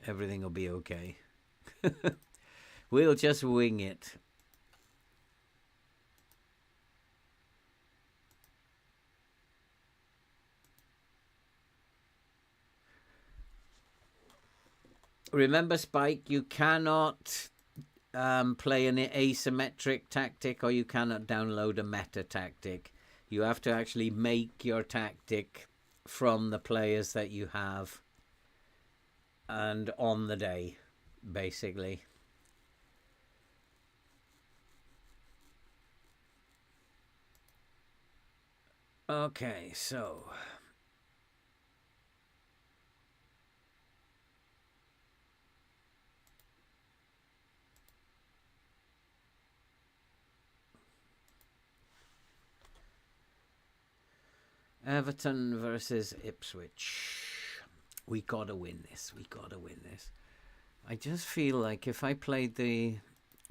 everything will be okay. We'll just wing it. Remember, Spike, you cannot play an asymmetric tactic, or you cannot download a meta tactic. You have to actually make your tactic from the players that you have and on the day, basically. Okay, so Everton versus Ipswich. We gotta win this. We gotta win this. I just feel like if I played the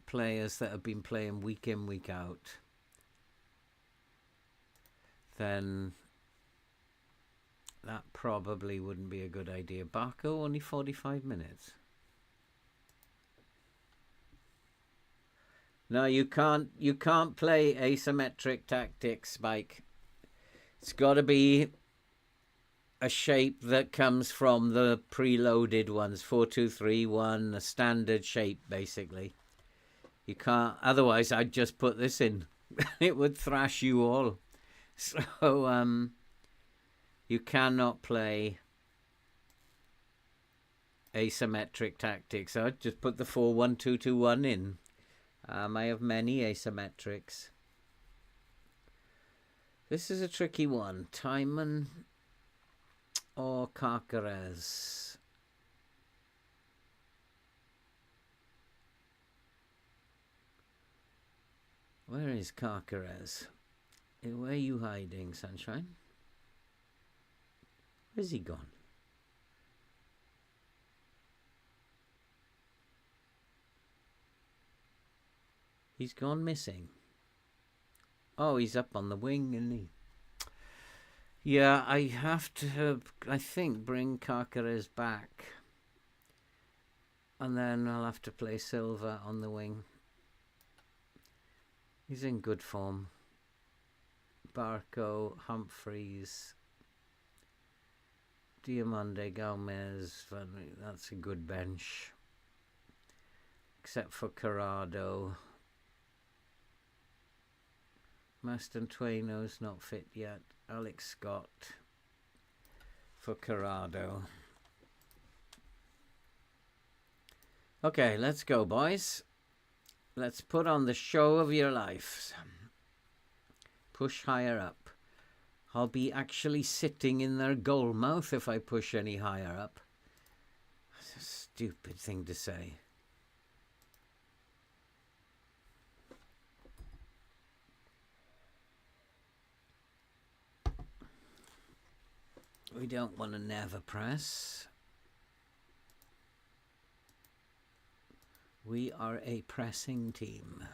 players that have been playing week in, week out, then that probably wouldn't be a good idea. Barco, only 45 minutes. No, you can't play asymmetric tactics, Spike. It's got to be a shape that comes from the preloaded ones, 4-2-3-1, a standard shape, basically. You can't, otherwise I'd just put this in. It would thrash you all. So, you cannot play asymmetric tactics. So I'd just put the 4-1-2-2-1 in. I have many asymmetrics. This is a tricky one. Timon or Carcarez? Where is Carcarez? Where are you hiding, Sunshine? Where's he gone? He's gone missing. Oh, he's up on the wing, isn't he? Yeah, I have to, I think, bring Carcarez back. And then I'll have to play Silva on the wing. He's in good form. Barco, Humphreys, Diamande, Gomez. That's a good bench. Except for Corrado. Mastantueno's not fit yet. Alex Scott for Corrado. Okay, let's go, boys. Let's put on the show of your lives. Push higher up. I'll be actually sitting in their goal mouth if I push any higher up. That's a stupid thing to say. We don't want to never press. We are a pressing team.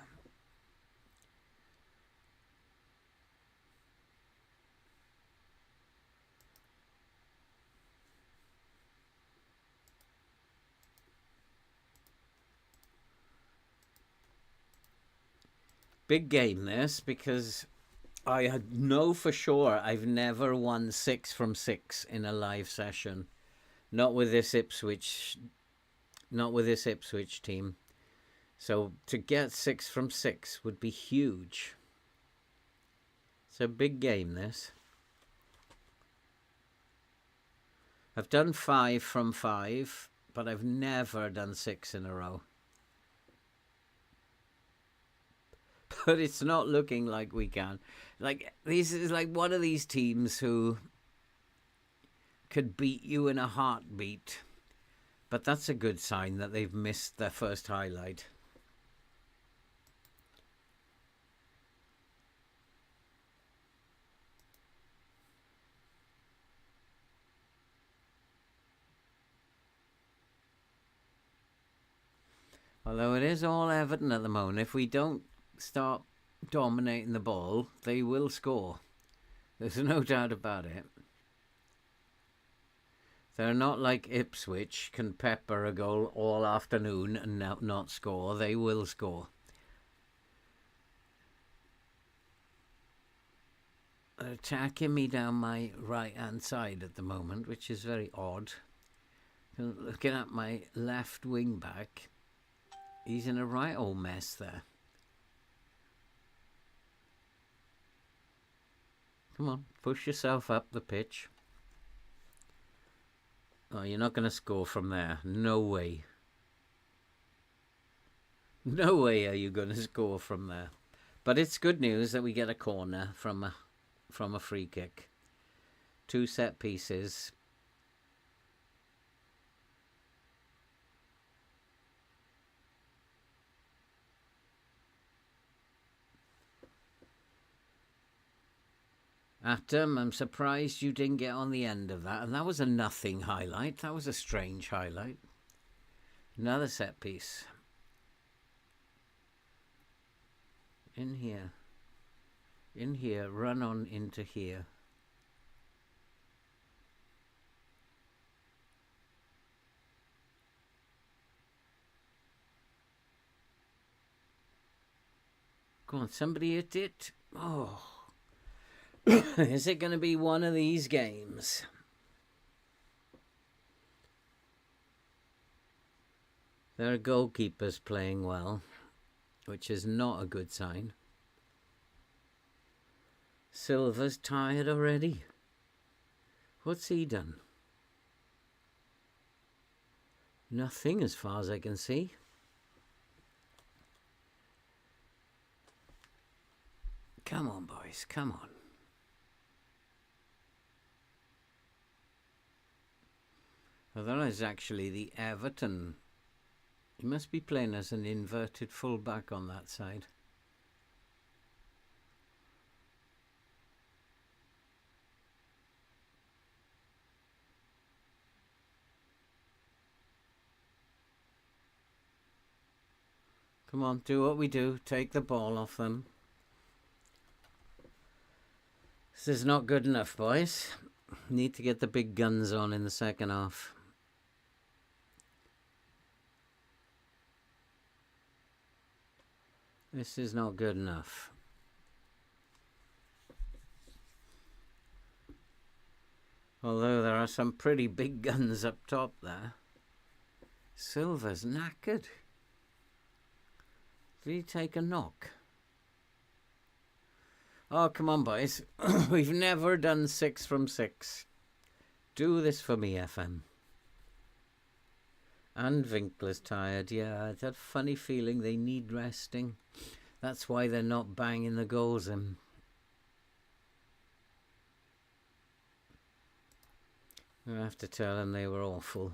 Big game this, because I know for sure I've never won 6 from 6 in a live session. Not with this Ipswich team. So to get 6 from 6 would be huge. It's a big game, this. I've done 5 from 5, but I've never done 6 in a row. But it's not looking like we can. Like, this is like one of these teams who could beat you in a heartbeat. But that's a good sign that they've missed their first highlight. Although it is all Everton at the moment. If we don't start dominating the ball, they will score. There's no doubt about it. They're not like Ipswich, can pepper a goal all afternoon and not score. They will score. They're attacking me down my right-hand side at the moment, which is very odd. Looking at my left wing back, he's in a right old mess there. Come on, push yourself up the pitch. Oh, you're not going to score from there. No way. No way are you going to score from there. But it's good news that we get a corner from a free kick. 2 set pieces. Atom, I'm surprised you didn't get on the end of that. And that was a nothing highlight. That was a strange highlight. Another set piece. In here. In here. Run on into here. Go on, somebody hit it. Oh. Is it going to be one of these games? There are goalkeepers playing well, which is not a good sign. Silva's tired already. What's he done? Nothing as far as I can see. Come on, boys, come on. Well, that is actually the Everton. He must be playing as an inverted fullback on that side. Come on, do what we do. Take the ball off them. This is not good enough, boys. Need to get the big guns on in the second half. This is not good enough. Although there are some pretty big guns up top there. Silva's knackered. Did he take a knock? Oh, come on, boys. We've never done 6 from 6. Do this for me, FM. And Winkler's tired. Yeah, I had that funny feeling they need resting. That's why they're not banging the goals in. I have to tell them they were awful.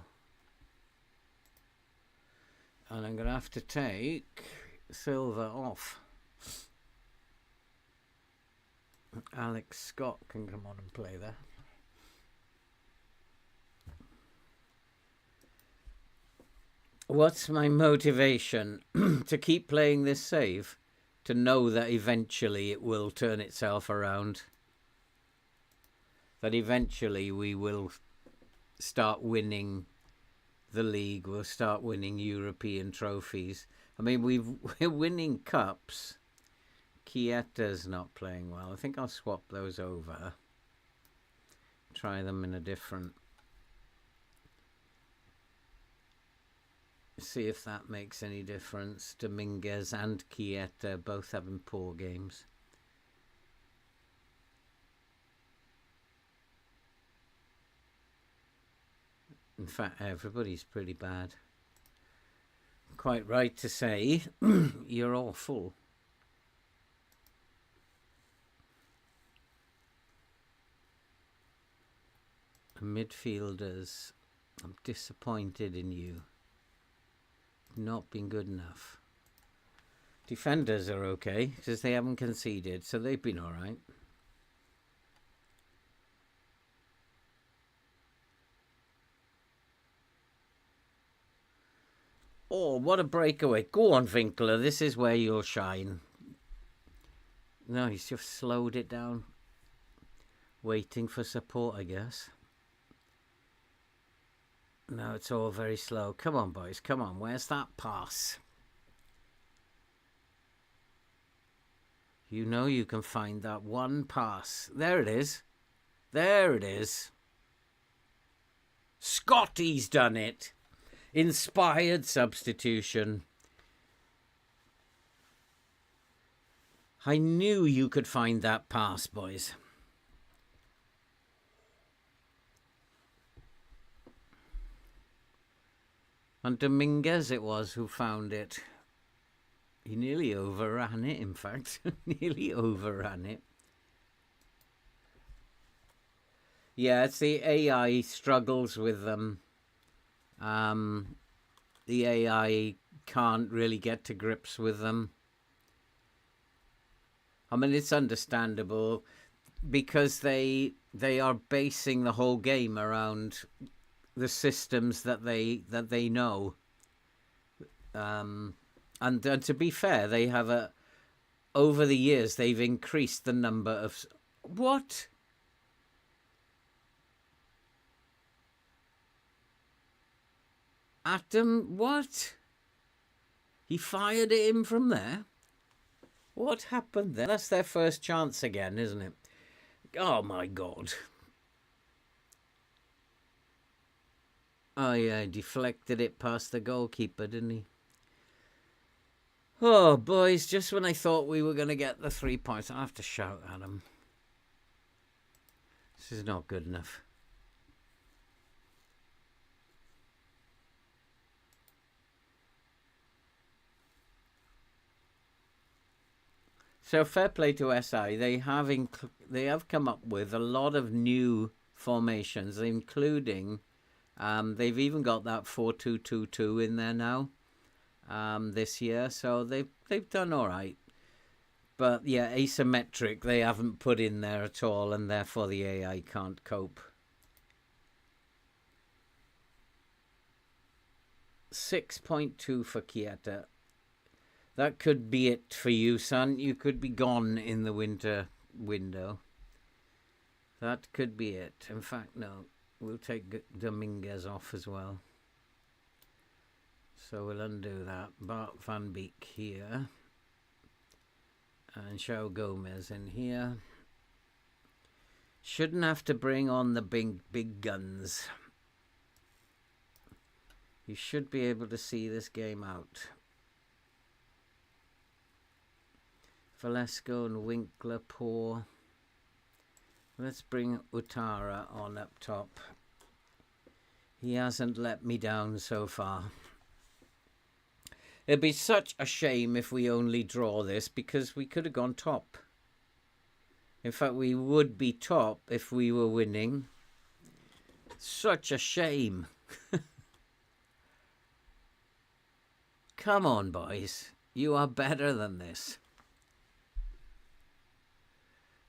And I'm going to have to take Silva off. Alex Scott can come on and play there. What's my motivation? To keep playing this save? To know that eventually it will turn itself around? That eventually we will start winning the league, we'll start winning European trophies. I mean, we're winning cups. Chieta's not playing well. I think I'll swap those over. Try them in a different... See if that makes any difference. Dominguez and Chieta both having poor games. In fact, everybody's pretty bad. Quite right to say, you're awful. Midfielders, I'm disappointed in you. Not been good enough. Defenders are okay because they haven't conceded, so they've been all right. Oh, what a breakaway. Go on, Winkler. This is where you'll shine. No, he's just slowed it down. Waiting for support, I guess. No, it's all very slow. Come on, boys. Come on. Where's that pass? You know you can find that one pass. There it is. There it is. Scotty's done it. Inspired substitution. I knew you could find that pass, boys. And Dominguez it was who found it. He nearly overran it, in fact. Nearly overran it. Yeah, it's the AI struggles with them. The AI can't really get to grips with them. I mean, it's understandable because they are basing the whole game around the systems that they know. And to be fair, they have over the years they've increased the number of what? Atom, what? He fired it in from there? What happened there? That's their first chance again, isn't it? Oh, my God. Oh, yeah, deflected it past the goalkeeper, didn't he? Oh, boys, just when I thought we were going to get the 3 points, I have to shout at him. This is not good enough. So fair play to SI. They have come up with a lot of new formations, including they've even got that 4-2-2-2 in there now this year. So they've done all right. But yeah, asymmetric they haven't put in there at all, and therefore the AI can't cope. 6.2 for Kieta. That could be it for you, son. You could be gone in the winter window. That could be it. In fact, no. We'll take Dominguez off as well. So we'll undo that. Bart van Beek here. And João Gomez in here. Shouldn't have to bring on the big guns. You should be able to see this game out. Valesco and Winkler poor. Let's bring Utara on up top. He hasn't let me down so far. It'd be such a shame if we only draw this, because we could have gone top. In fact, we would be top if we were winning. Such a shame. Come on, boys. You are better than this.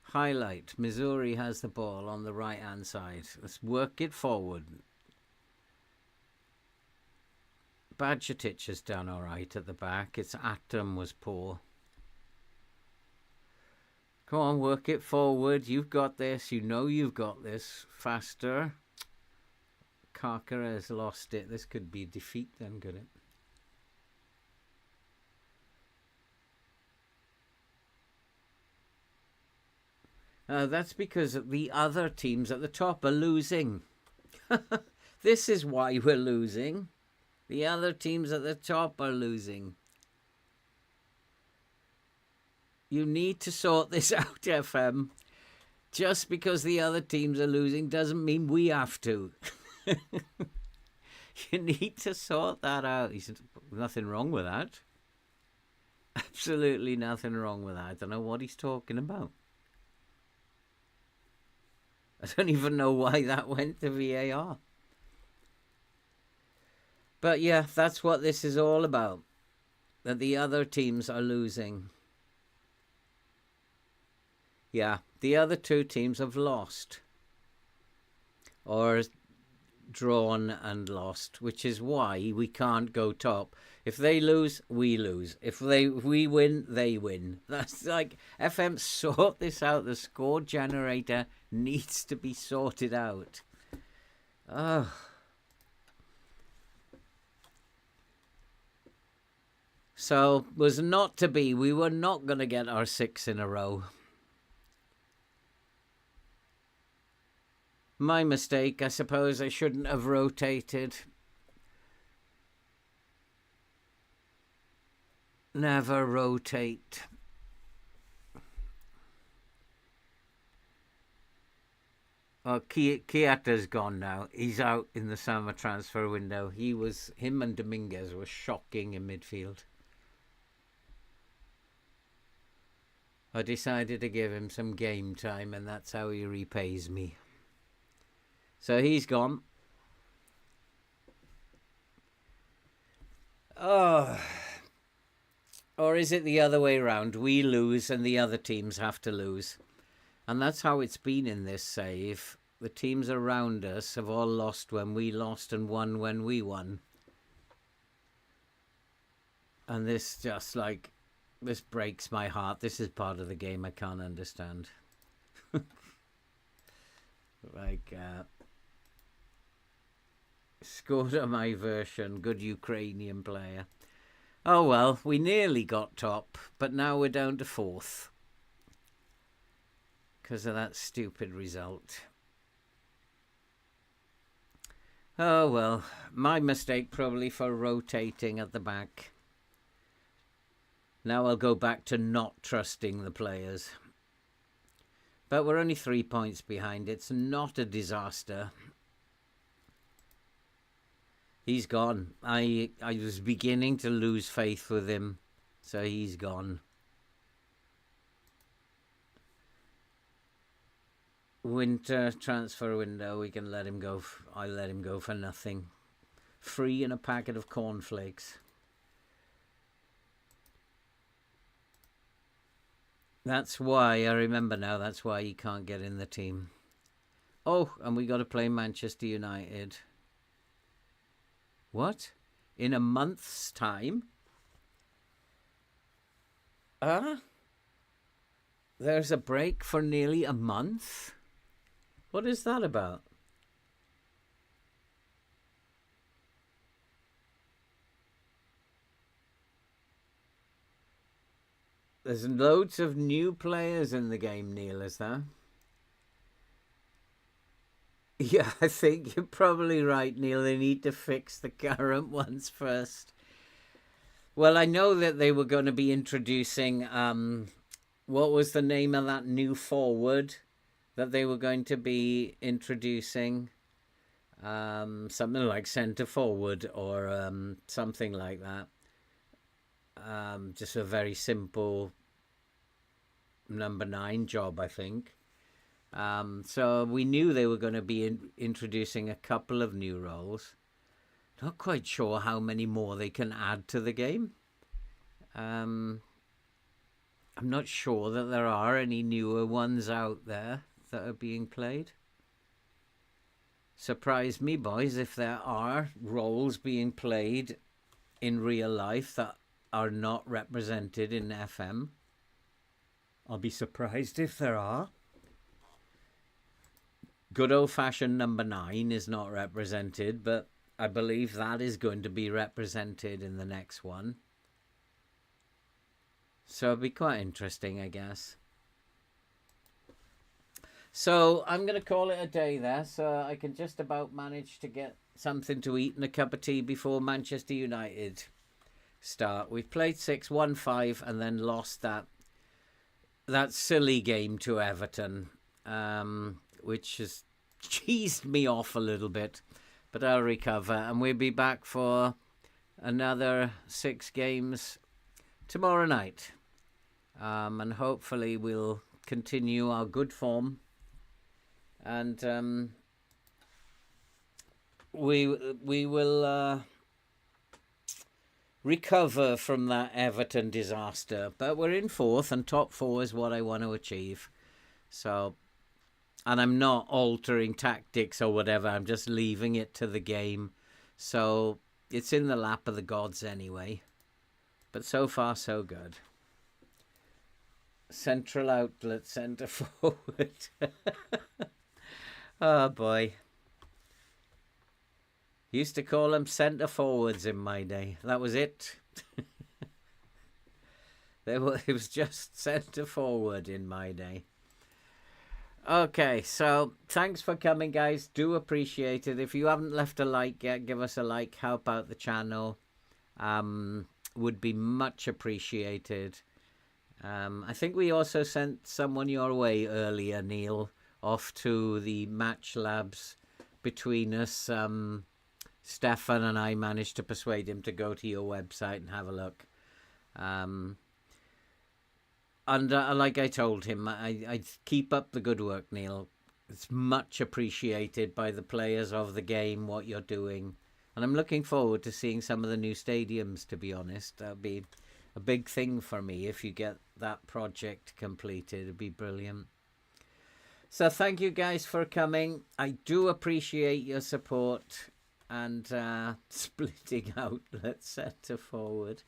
Highlight. Missouri has the ball on the right-hand side. Let's work it forward. Badgertich has done all right at the back. It's Atom was poor. Come on, work it forward. You've got this. You know you've got this. Faster. Carker has lost it. This could be a defeat then, could it? That's because the other teams at the top are losing. This is why we're losing. The other teams at the top are losing. You need to sort this out, FM. Just because the other teams are losing doesn't mean we have to. You need to sort that out. He said, nothing wrong with that. Absolutely nothing wrong with that. I don't know what he's talking about. I don't even know why that went to VAR. But yeah, that's what this is all about. That the other teams are losing. Yeah, the other two teams have lost. Or drawn and lost, which is why we can't go top. If they lose, we lose. If we win, they win. That's like, FM, sort this out. The score generator needs to be sorted out. Oh. So, was not to be. We were not going to get our 6 in a row. My mistake. I suppose I shouldn't have rotated. Never rotate. Well, Kiata's gone now. He's out in the summer transfer window. Him and Dominguez were shocking in midfield. I decided to give him some game time, and that's how he repays me. So he's gone. Oh. Or is it the other way around? We lose and the other teams have to lose. And that's how it's been in this save. The teams around us have all lost when we lost and won when we won. And this just like, this breaks my heart. This is part of the game I can't understand. Scored on my version. Good Ukrainian player. Oh well, we nearly got top, but now we're down to 4th. Because of that stupid result. Oh well, my mistake probably for rotating at the back. Now I'll go back to not trusting the players. But we're only 3 points behind. It's not a disaster. He's gone. I was beginning to lose faith with him. So he's gone. winter transfer window, we can let him go. I'll let him go for nothing. Free and a packet of cornflakes. That's why, I remember now, that's why he can't get in the team. Oh, and we got to play Manchester United. What? In a month's time? There's a break for nearly a month? What is that about? There's loads of new players in the game, Neil, is there? Yeah, I think you're probably right, Neil. They need to fix the current ones first. Well, I know that they were going to be introducing, what was the name of that new forward that they were going to be introducing? Something like centre forward or something like that. Just a very simple number 9 job, I think. So we knew they were going to be introducing a couple of new roles. Not quite sure how many more they can add to the game. I'm not sure that there are any newer ones out there that are being played. Surprise me, boys, if there are roles being played in real life that are not represented in FM. I'll be surprised if there are. Good old-fashioned number 9 is not represented, but I believe that is going to be represented in the next one. So it'll be quite interesting, I guess. So I'm going to call it a day there, so I can just about manage to get something to eat and a cup of tea before Manchester United start. We've played 6-1-5 and then lost that silly game to Everton, which has cheesed me off a little bit, but I'll recover, and we'll be back for another 6 games tomorrow night, and hopefully we'll continue our good form, and we will recover from that Everton disaster. But we're in 4th, and top 4 is what I want to achieve. So, and I'm not altering tactics or whatever. I'm just leaving it to the game. So it's in the lap of the gods anyway. But so far, so good. Central outlet, centre forward. Oh, boy. Used to call them centre forwards in my day. That was it. It was just centre forward in my day. Okay, so thanks for coming, guys. Do appreciate it. If you haven't left a like yet, give us a like. Help out the channel. Would be much appreciated. I think we also sent someone your way earlier, Neil, off to the Match Labs between us. Stefan and I managed to persuade him to go to your website and have a look. And like I told him, I keep up the good work, Neil. It's much appreciated by the players of the game, what you're doing. And I'm looking forward to seeing some of the new stadiums, to be honest. That'll be a big thing for me if you get that project completed. It'd be brilliant. So thank you guys for coming. I do appreciate your support. And splitting out, let's centre forward.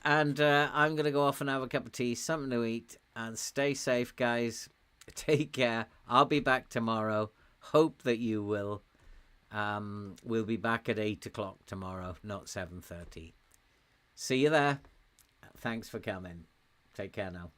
And I'm going to go off and have a cup of tea, something to eat, and stay safe, guys. Take care. I'll be back tomorrow. Hope that you will. We'll be back at 8 o'clock tomorrow, not 7:30. See you there. Thanks for coming. Take care now.